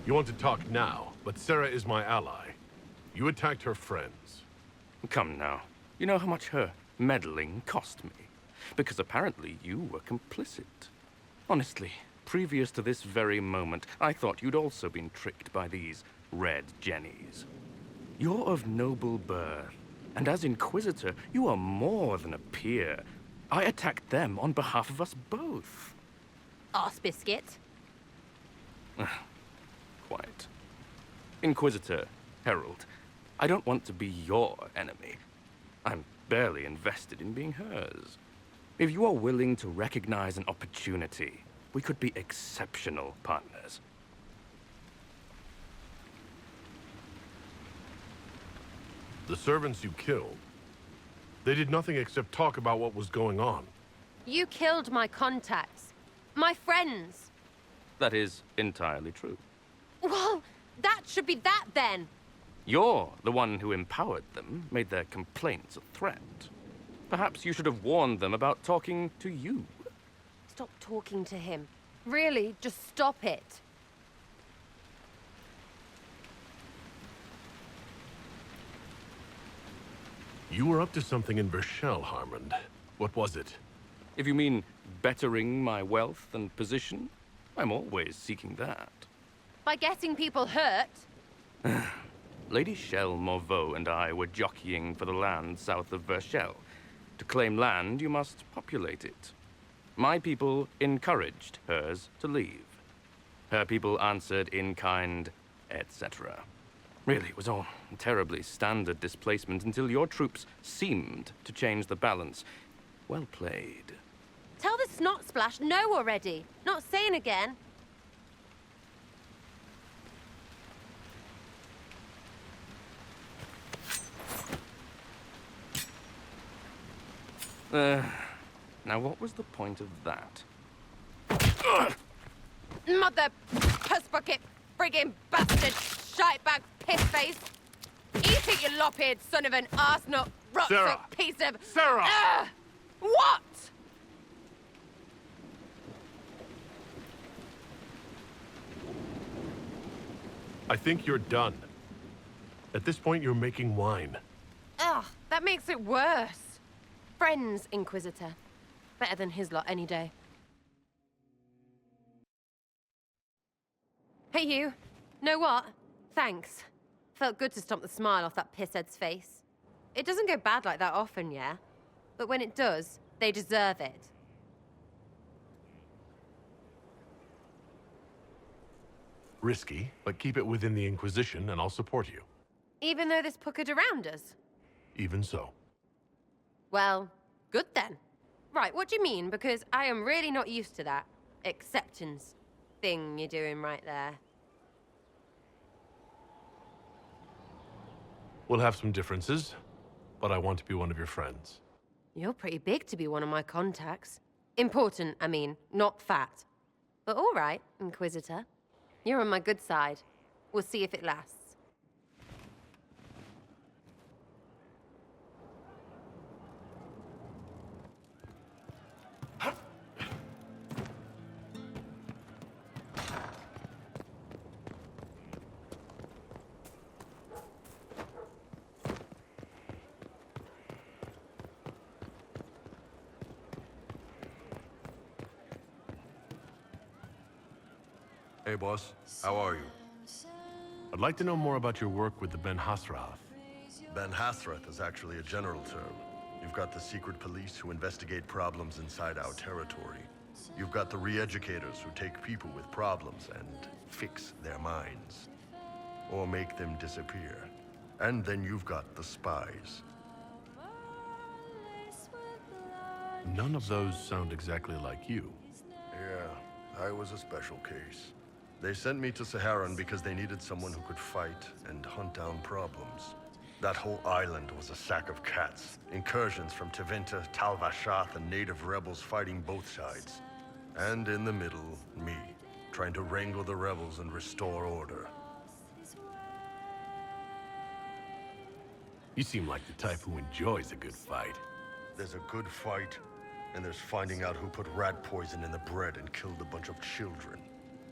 You want to talk now, but Sarah is my ally. You attacked her friends. Come now. You know how much her meddling cost me. Because apparently you were complicit. Honestly, previous to this very moment, I thought you'd also been tricked by these Red Jennies. You're of noble birth, and as Inquisitor, you are more than a peer. I attacked them on behalf of us both. Arse biscuit. Quite. Inquisitor, Herald, I don't want to be your enemy. I'm barely invested in being hers. If you are willing to recognize an opportunity, we could be exceptional partners. The servants you killed, they did nothing except talk about what was going on. You killed my contacts. My friends. That is entirely true. Well, that should be that then. You're the one who empowered them, made their complaints a threat. Perhaps you should have warned them about talking to you. Stop talking to him. Really, just stop it. You were up to something in Vachel, Harmond. What was it? If you mean bettering my wealth and position, I'm always seeking that. By getting people hurt? Lady Shell Morveau and I were jockeying for the land south of Vachel. To claim land, you must populate it. My people encouraged hers to leave. Her people answered in kind, etc. Really, it was all terribly standard displacement until your troops seemed to change the balance. Well played. Tell the snot splash no already. Not saying again. Now what was the point of that? Mother puss bucket, friggin' bastard, shitebag, pissface. Eat it, you lop-eared son of an arsenut, Sarah! rocksuck piece of... Sarah! What? I think you're done. At this point, you're making wine. Ugh, that makes it worse. Friends, Inquisitor. Better than his lot any day. Hey, you. Know what? Thanks. Felt good to stomp the smile off that pisshead's face. It doesn't go bad like that often, yeah? But when it does, they deserve it. Risky, but keep it within the Inquisition and I'll support you. Even though this puckered around us? Even so. Well, good then. Right, what do you mean? Because I am really not used to that acceptance thing you're doing right there. We'll have some differences, but I want to be one of your friends. You're pretty big to be one of my contacts. Important, I mean, not fat. But all right, Inquisitor. You're on my good side. We'll see if it lasts. Hey, boss. How are you? I'd like to know more about your work with the Ben Hasrath. Ben Hasrath is actually a general term. You've got the secret police who investigate problems inside our territory. You've got the re-educators who take people with problems and fix their minds. Or make them disappear. And then you've got the spies. None of those sound exactly like you. Yeah, I was a special case. They sent me to Saharan because they needed someone who could fight and hunt down problems. That whole island was a sack of cats. Incursions from Tevinter, Tal Vashath, and native rebels fighting both sides. And in the middle, me, trying to wrangle the rebels and restore order. You seem like the type who enjoys a good fight. There's a good fight, and there's finding out who put rat poison in the bread and killed a bunch of children.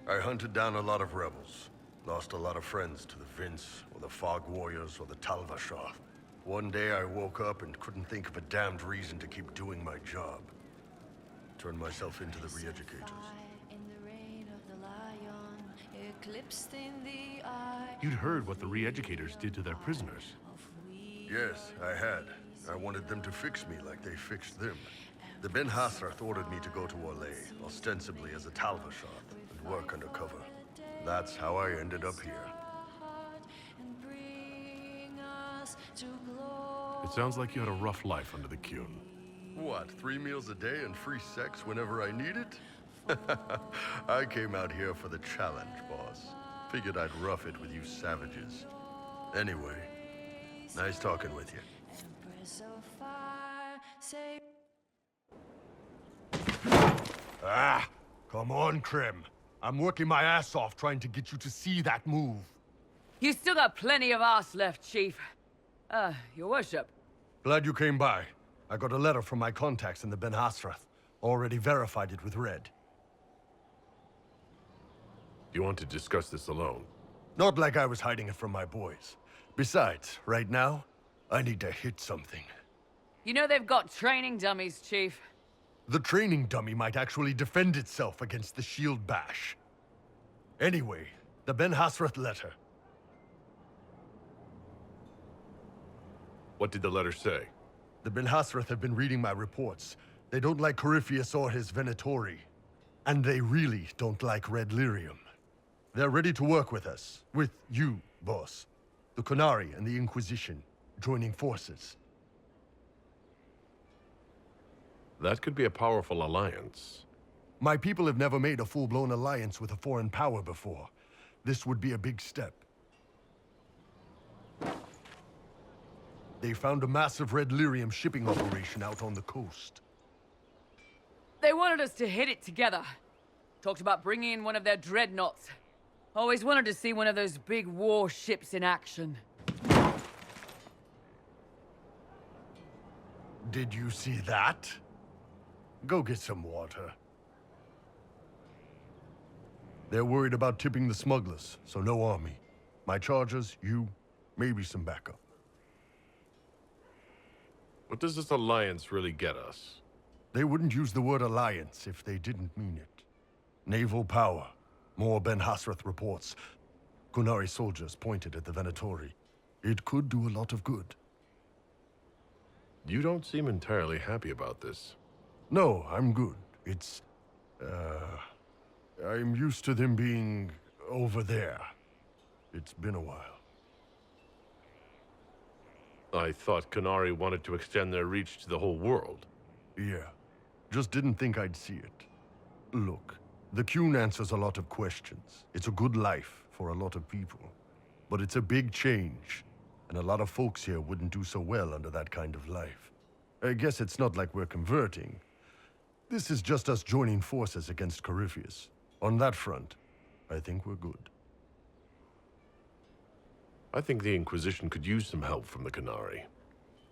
I hunted down a lot of rebels. Lost a lot of friends to the Vince, or the Fog Warriors, or the Tal Vashath. One day I woke up and couldn't think of a damned reason to keep doing my job. Turned myself into the re-educators. You'd heard what the re-educators did to their prisoners. Yes, I had. I wanted them to fix me like they fixed them. The Ben Hasrath ordered me to go to Orlais, ostensibly as a Tal Vashath, and work undercover. That's how I ended up here. It sounds like you had a rough life under the Qun. What, 3 meals a day and free sex whenever I need it? I came out here for the challenge, boss. Figured I'd rough it with you savages. Anyway, nice talking with you. Ah, come on, Krim. I'm working my ass off trying to get you to see that move. You still got plenty of arse left, Chief. Your worship. Glad you came by. I got a letter from my contacts in the Ben Hasrath. Already verified it with Red. You want to discuss this alone? Not like I was hiding it from my boys. Besides, right now, I need to hit something. You know they've got training dummies, Chief. The training dummy might actually defend itself against the shield bash. Anyway, the Ben Hasrath letter. What did the letter say? The Ben Hasrath have been reading my reports. They don't like Corypheus or his Venatori. And they really don't like Red Lyrium. They're ready to work with us. With you, boss. The Qunari and the Inquisition, joining forces. That could be a powerful alliance. My people have never made a full-blown alliance with a foreign power before. This would be a big step. They found a massive Red Lyrium shipping operation out on the coast. They wanted us to hit it together. Talked about bringing in one of their dreadnoughts. Always wanted to see one of those big warships in action. Did you see that? Go get some water. They're worried about tipping the smugglers, so no army. My chargers, you, maybe some backup. What does this alliance really get us? They wouldn't use the word alliance if they didn't mean it. Naval power. More Ben Hasrath reports. Kunari soldiers pointed at the Venatori. It could do a lot of good. You don't seem entirely happy about this. No, I'm good. It's... I'm used to them being over there. It's been a while. I thought Kunari wanted to extend their reach to the whole world. Yeah. Just didn't think I'd see it. Look, the Qun answers a lot of questions. It's a good life for a lot of people. But it's a big change, and a lot of folks here wouldn't do so well under that kind of life. I guess it's not like we're converting. This is just us joining forces against Corypheus. On that front, I think we're good. I think the Inquisition could use some help from the Kunari.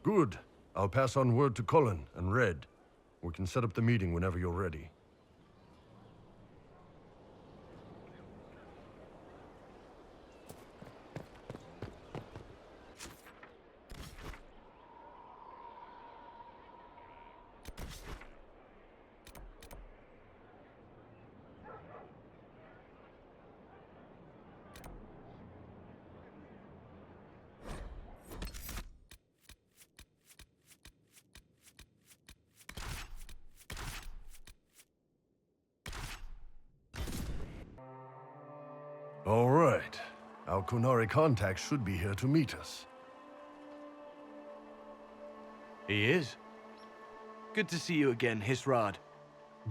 Good. I'll pass on word to Cullen and Red. We can set up the meeting whenever you're ready. All right. Our Kunari contact should be here to meet us. He is. Good to see you again, Hisrad.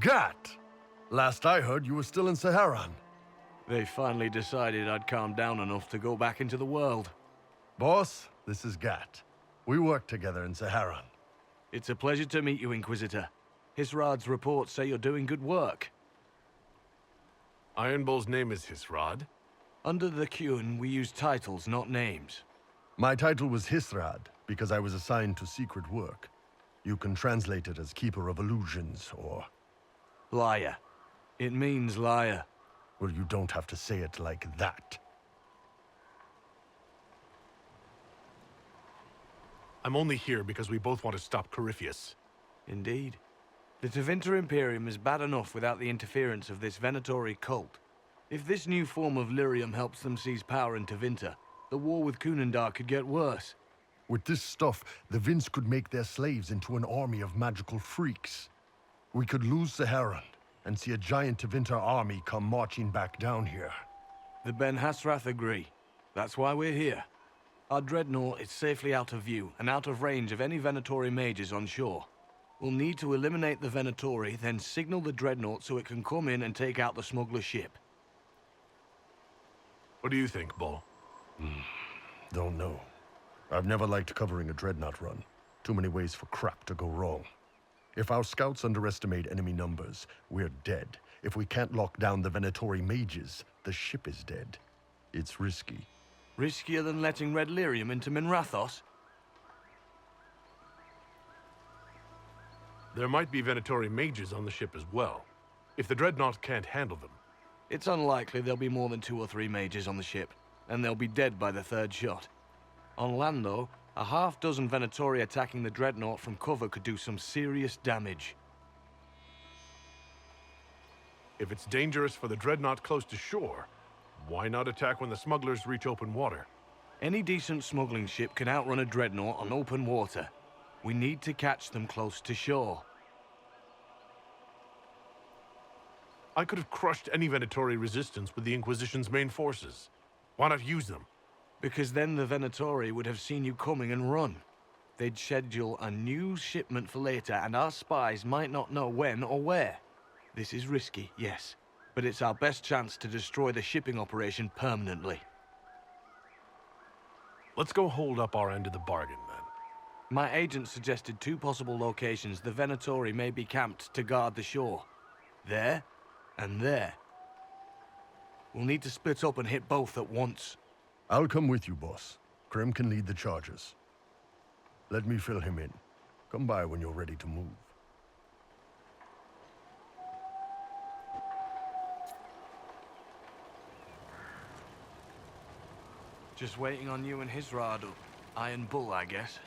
Gat! Last I heard, you were still in Saharan. They finally decided I'd calmed down enough to go back into the world. Boss, this is Gat. We work together in Saharan. It's a pleasure to meet you, Inquisitor. Hisrad's reports say you're doing good work. Iron Bull's name is Hisrad? Under the Qun, we use titles, not names. My title was Hisrad, because I was assigned to secret work. You can translate it as Keeper of Illusions, or... Liar. It means liar. Well, you don't have to say it like that. I'm only here because we both want to stop Corypheus. Indeed. The Tevinter Imperium is bad enough without the interference of this Venatori cult. If this new form of lyrium helps them seize power in Tevinter, the war with Kunandar could get worse. With this stuff, the Vince could make their slaves into an army of magical freaks. We could lose Saharan, and see a giant Tevinter army come marching back down here. The Ben Hasrath agree. That's why we're here. Our dreadnought is safely out of view, and out of range of any Venatori mages on shore. We'll need to eliminate the Venatori, then signal the dreadnought so it can come in and take out the smuggler ship. What do you think, Bull? Don't know. I've never liked covering a dreadnought run. Too many ways for crap to go wrong. If our scouts underestimate enemy numbers, we're dead. If we can't lock down the Venatori mages, the ship is dead. It's risky. Riskier than letting Red Lyrium into Minrathos? There might be Venatori mages on the ship as well. If the dreadnought can't handle them. It's unlikely there'll be more than 2 or 3 mages on the ship, and they'll be dead by the 3rd shot. On land, though, a half-dozen Venatori attacking the dreadnought from cover could do some serious damage. If it's dangerous for the dreadnought close to shore, why not attack when the smugglers reach open water? Any decent smuggling ship can outrun a dreadnought on open water. We need to catch them close to shore. I could have crushed any Venatori resistance with the Inquisition's main forces. Why not use them? Because then the Venatori would have seen you coming and run. They'd schedule a new shipment for later, and our spies might not know when or where. This is risky, yes, but it's our best chance to destroy the shipping operation permanently. Let's go hold up our end of the bargain, then. My agent suggested 2 possible locations the Venatori may be camped to guard the shore. There, and there. We'll need to split up and hit both at once. I'll come with you, boss. Krem can lead the charges. Let me fill him in. Come by when you're ready to move. Just waiting on you and Hisrad. Iron Bull, I guess.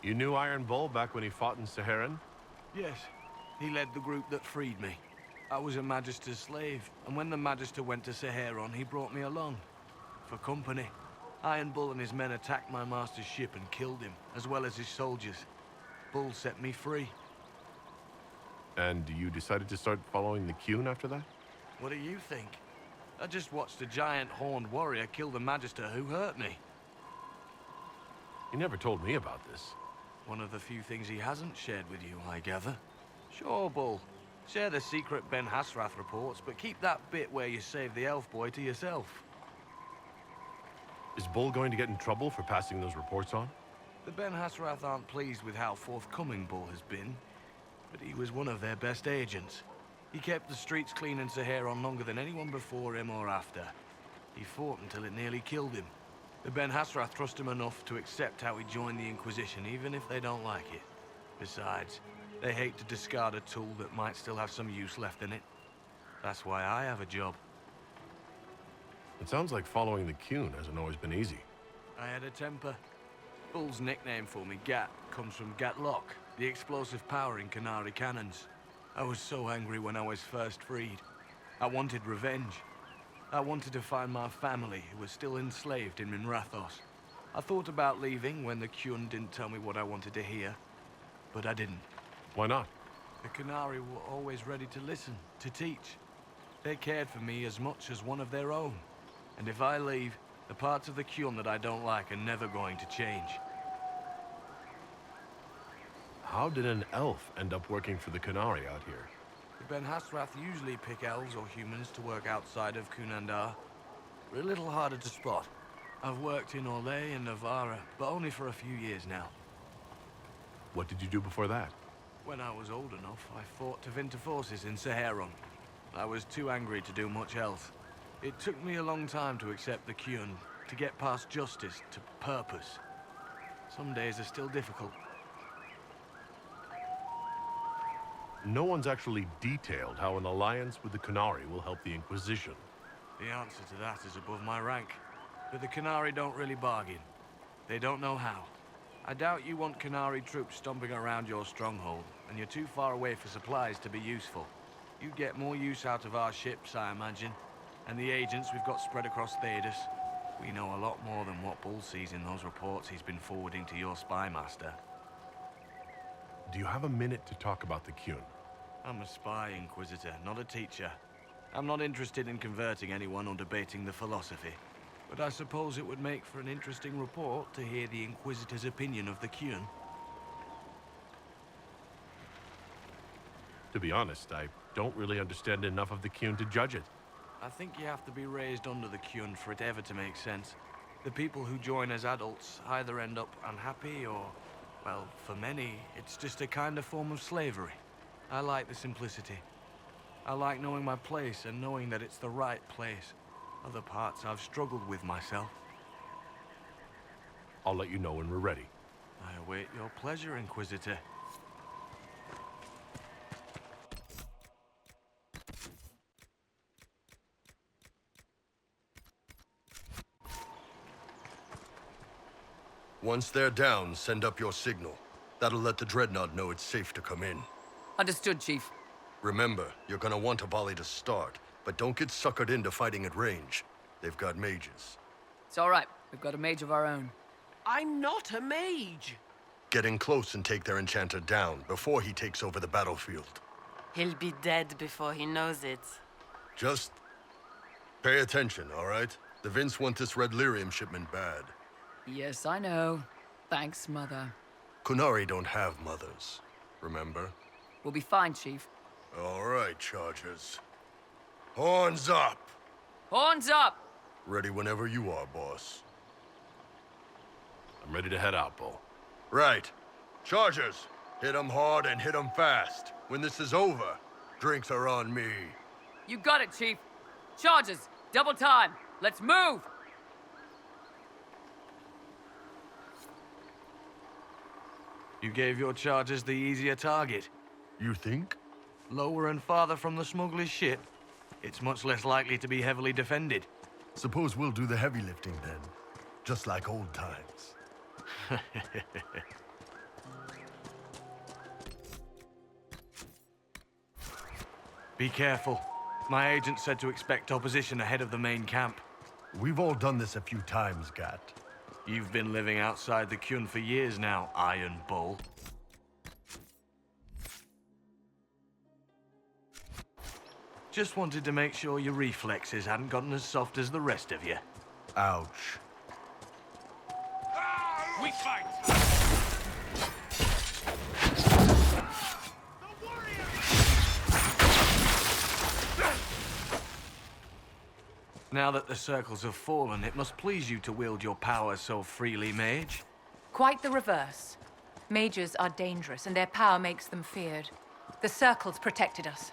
You knew Iron Bull back when he fought in Saharan? Yes. He led the group that freed me. I was a Magister's slave, and when the Magister went to Saharan, he brought me along. For company. Iron Bull and his men attacked my master's ship and killed him, as well as his soldiers. Bull set me free. And you decided to start following the Qun after that? What do you think? I just watched a giant horned warrior kill the Magister who hurt me. He never told me about this. One of the few things he hasn't shared with you, I gather. Sure, Bull. Share the secret Ben Hasrath reports, but keep that bit where you saved the elf boy to yourself. Is Bull going to get in trouble for passing those reports on? The Ben Hasrath aren't pleased with how forthcoming Bull has been, but he was one of their best agents. He kept the streets clean in Saharan longer than anyone before him or after. He fought until it nearly killed him. The Ben Hasrath trust him enough to accept how he joined the Inquisition, even if they don't like it. Besides, they hate to discard a tool that might still have some use left in it. That's why I have a job. It sounds like following the Qun hasn't always been easy. I had a temper. Bull's nickname for me, Gat, comes from Gatlock, the explosive power in Canary cannons. I was so angry when I was first freed. I wanted revenge. I wanted to find my family, who was still enslaved in Minrathos. I thought about leaving when the Qun didn't tell me what I wanted to hear, but I didn't. Why not? The Canary were always ready to listen, to teach. They cared for me as much as one of their own. And if I leave, the parts of the Qun that I don't like are never going to change. How did an elf end up working for the Canary out here? The Ben Hasrath usually pick elves or humans to work outside of Kunandar. We're a little harder to spot. I've worked in Orlais and Navarra, but only for a few years now. What did you do before that? When I was old enough, I fought Tevinter forces in Saharan. I was too angry to do much else. It took me a long time to accept the Qun, to get past justice to purpose. Some days are still difficult. No one's actually detailed how an alliance with the Canary will help the Inquisition. The answer to that is above my rank. But the Canary don't really bargain. They don't know how. I doubt you want Canary troops stomping around your stronghold, and you're too far away for supplies to be useful. You'd get more use out of our ships, I imagine. And the agents we've got spread across Thedas. We know a lot more than what Bull sees in those reports he's been forwarding to your spy master. Do you have a minute to talk about the Qun? I'm a spy, Inquisitor, not a teacher. I'm not interested in converting anyone or debating the philosophy. But I suppose it would make for an interesting report to hear the Inquisitor's opinion of the Qun. To be honest, I don't really understand enough of the Qun to judge it. I think you have to be raised under the Qun for it ever to make sense. The people who join as adults either end up unhappy or, well, for many, it's just a kind of form of slavery. I like the simplicity. I like knowing my place and knowing that it's the right place. Other parts I've struggled with myself. I'll let you know when we're ready. I await your pleasure, Inquisitor. Once they're down, send up your signal. That'll let the Dreadnought know it's safe to come in. Understood, Chief. Remember, you're gonna want a volley to start, but don't get suckered into fighting at range. They've got mages. It's all right. We've got a mage of our own. I'm not a mage. Get in close and take their enchanter down before he takes over the battlefield. He'll be dead before he knows it. Just pay attention, all right? The Vince want this red lyrium shipment bad. Yes, I know. Thanks, Mother. Kunari don't have mothers, remember? We'll be fine, Chief. All right, Chargers. Horns up! Horns up! Ready whenever you are, boss. I'm ready to head out, Bull. Right. Chargers, hit 'em hard and hit 'em fast. When this is over, drinks are on me. You got it, Chief. Charges, double time. Let's move! You gave your chargers the easier target. You think? Lower and farther from the smuggler's ship, it's much less likely to be heavily defended. Suppose we'll do the heavy lifting then. Just like old times. Be careful. My agent said to expect opposition ahead of the main camp. We've all done this a few times, Gat. You've been living outside the Kyun for years now, Iron Bull. Just wanted to make sure your reflexes hadn't gotten as soft as the rest of you. Ouch. We fight! Now that the circles have fallen, it must please you to wield your power so freely, mage. Quite the reverse. Mages are dangerous, and their power makes them feared. The circles protected us.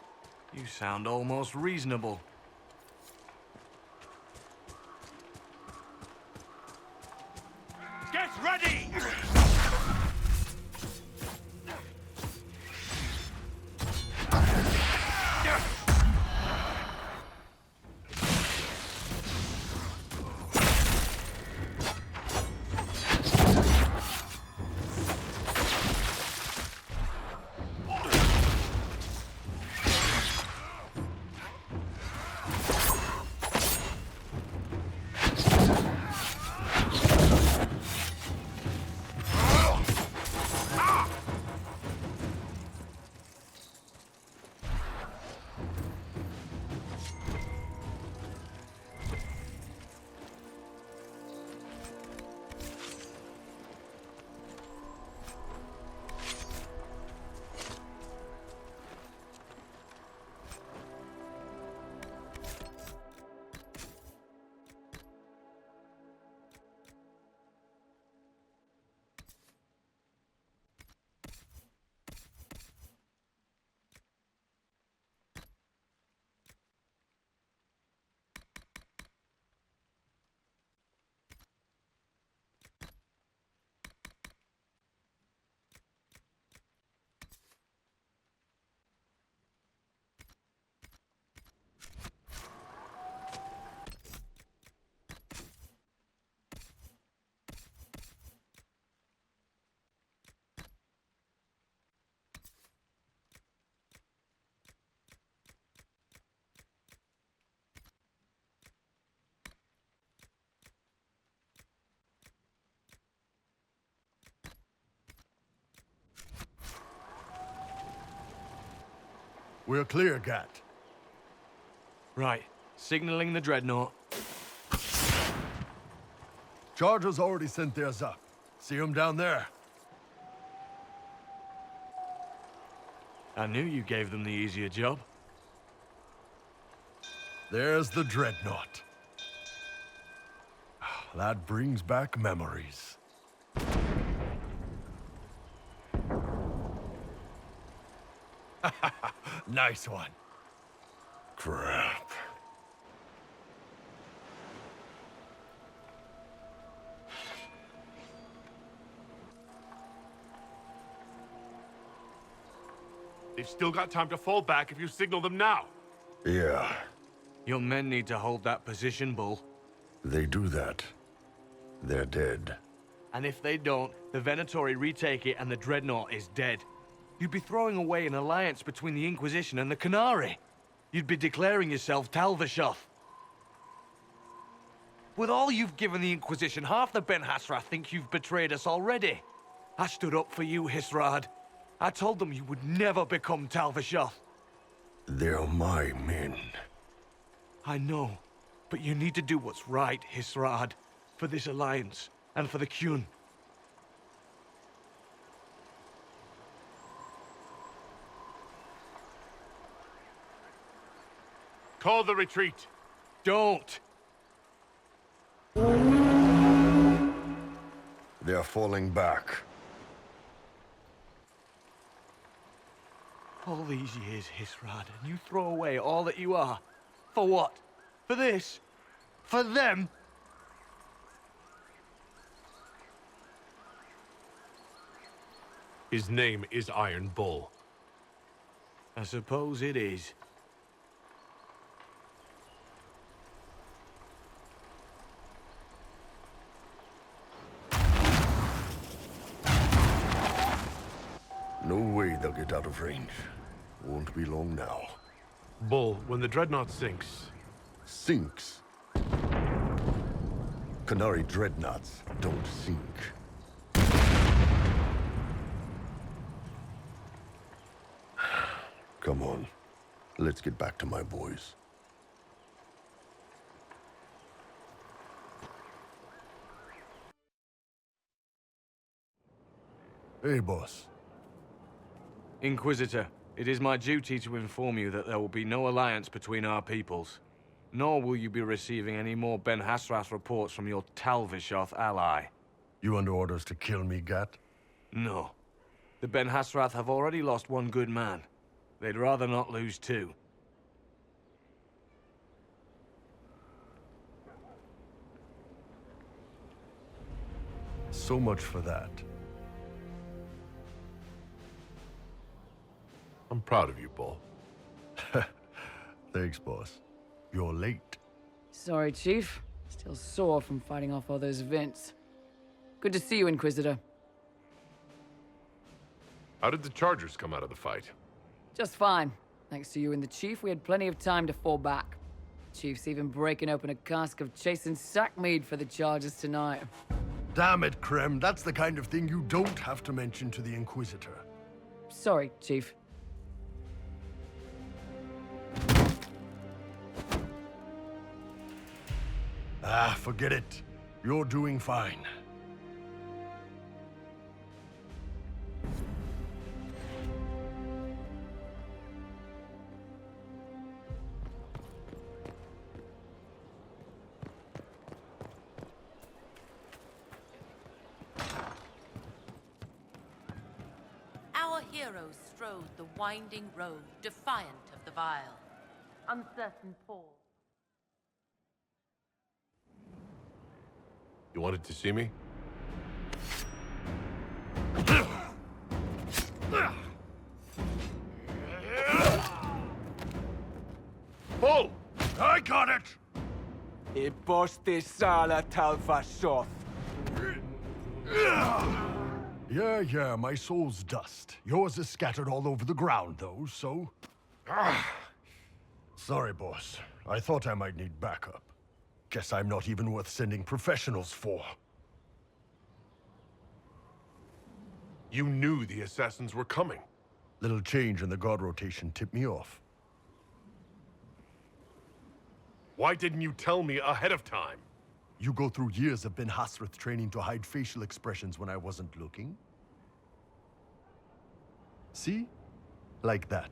You sound almost reasonable. Get ready! We're clear, Gat. Right. Signaling the dreadnought. Chargers already sent theirs up. See them down there? I knew you gave them the easier job. There's the dreadnought. That brings back memories. Nice one. Crap. They've still got time to fall back if you signal them now. Yeah. Your men need to hold that position, Bull. They do that. They're dead. And if they don't, the Venatori retake it and the dreadnought is dead. You'd be throwing away an alliance between the Inquisition and the Canary. You'd be declaring yourself Talvishoth. With all you've given the Inquisition, half the Ben Hasra think you've betrayed us already. I stood up for you, Hisrad. I told them you would never become Talvishoth. They're my men. I know, but you need to do what's right, Hisrad. For this alliance, and for the Kyun. Call the retreat. Don't! They're falling back. All these years, Hisrad, and you throw away all that you are. For what? For this? For them? His name is Iron Bull. I suppose it is. No way they'll get out of range. Won't be long now. Bull, when the Dreadnought sinks... Sinks? Qunari dreadnoughts don't sink. Come on. Let's get back to my boys. Hey, boss. Inquisitor, it is my duty to inform you that there will be no alliance between our peoples. Nor will you be receiving any more Ben Hasrath reports from your Talvishoth ally. You under orders to kill me, Gat? No. The Ben Hasrath have already lost one good man. They'd rather not lose two. So much for that. I'm proud of you, Bull. Thanks, boss. You're late. Sorry, Chief. Still sore from fighting off all those vents. Good to see you, Inquisitor. How did the Chargers come out of the fight? Just fine. Thanks to you and the Chief, we had plenty of time to fall back. Chief's even breaking open a cask of chasing sackmead for the Chargers tonight. Damn it, Krem. That's the kind of thing you don't have to mention to the Inquisitor. Sorry, Chief. Ah, forget it. You're doing fine. Our heroes strode the winding road, defiant of the vile. Uncertain pause. You wanted to see me? Bull! I got it! Sala Talvishoth. Yeah, my soul's dust. Yours is scattered all over the ground, though, so... Sorry, boss. I thought I might need backup. Guess I'm not even worth sending professionals for. You knew the assassins were coming. Little change in the guard rotation tipped me off. Why didn't you tell me ahead of time? You go through years of Ben Hasrath training to hide facial expressions when I wasn't looking? See? Like that.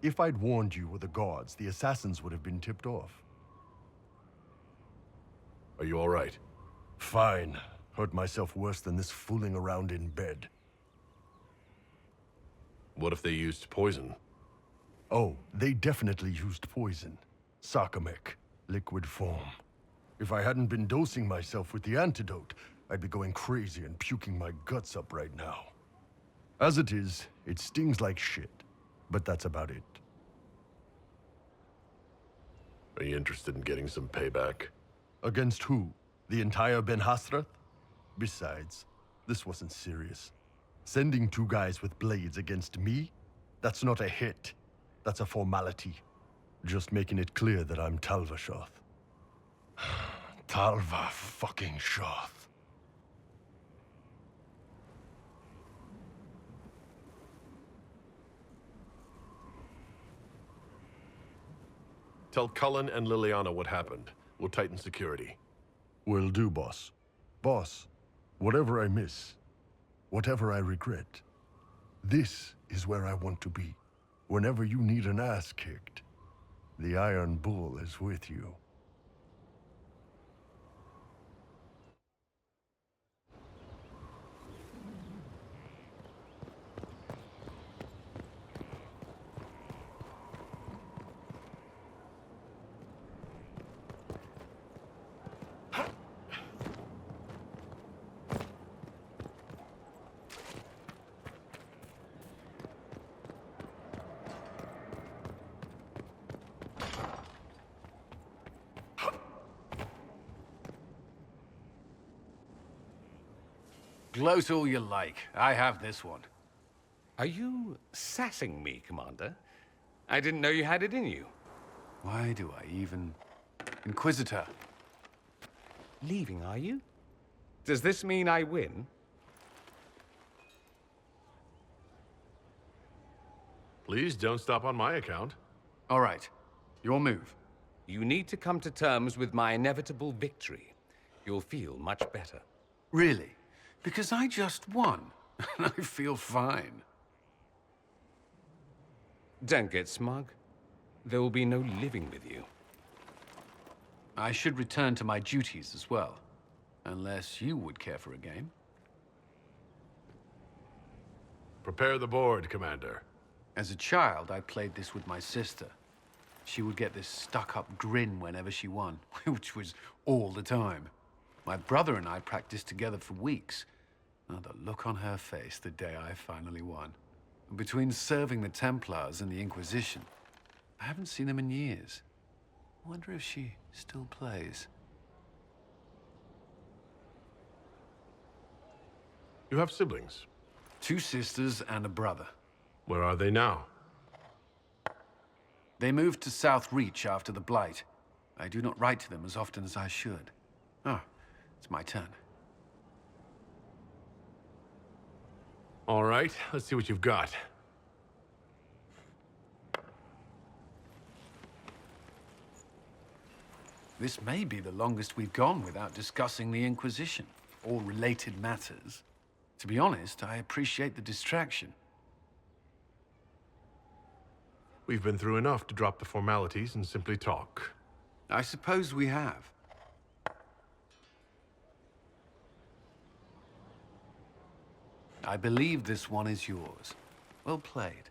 If I'd warned you or the guards, the assassins would have been tipped off. Are you all right? Fine. Hurt myself worse than this fooling around in bed. What if they used poison? Oh, they definitely used poison. Sarcomec, liquid form. If I hadn't been dosing myself with the antidote, I'd be going crazy and puking my guts up right now. As it is, it stings like shit. But that's about it. Are you interested in getting some payback? Against who? The entire Ben Hasrath? Besides, this wasn't serious. Sending two guys with blades against me? That's not a hit. That's a formality. Just making it clear that I'm Talvishoth. Talva fucking Shoth. Tell Cullen and Liliana what happened. We'll tighten security. Will do, boss. Boss, whatever I miss, whatever I regret, this is where I want to be. Whenever you need an ass kicked, the Iron Bull is with you. Gloat all you like. I have this one. Are you sassing me, Commander? I didn't know you had it in you. Why do I even... Inquisitor. Leaving, are you? Does this mean I win? Please don't stop on my account. All right. Your move. You need to come to terms with my inevitable victory. You'll feel much better. Really? Because I just won. And I feel fine. Don't get smug. There will be no living with you. I should return to my duties as well. Unless you would care for a game. Prepare the board, Commander. As a child, I played this with my sister. She would get this stuck-up grin whenever she won, which was all the time. My brother and I practiced together for weeks. Oh, the look on her face the day I finally won. Between serving the Templars and the Inquisition, I haven't seen them in years. I wonder if she still plays. You have siblings? 2 sisters and a brother. Where are they now? They moved to South Reach after the Blight. I do not write to them as often as I should. Oh, it's my turn. All right, let's see what you've got. This may be the longest we've gone without discussing the Inquisition, or related matters. To be honest, I appreciate the distraction. We've been through enough to drop the formalities and simply talk. I suppose we have. I believe this one is yours. Well played.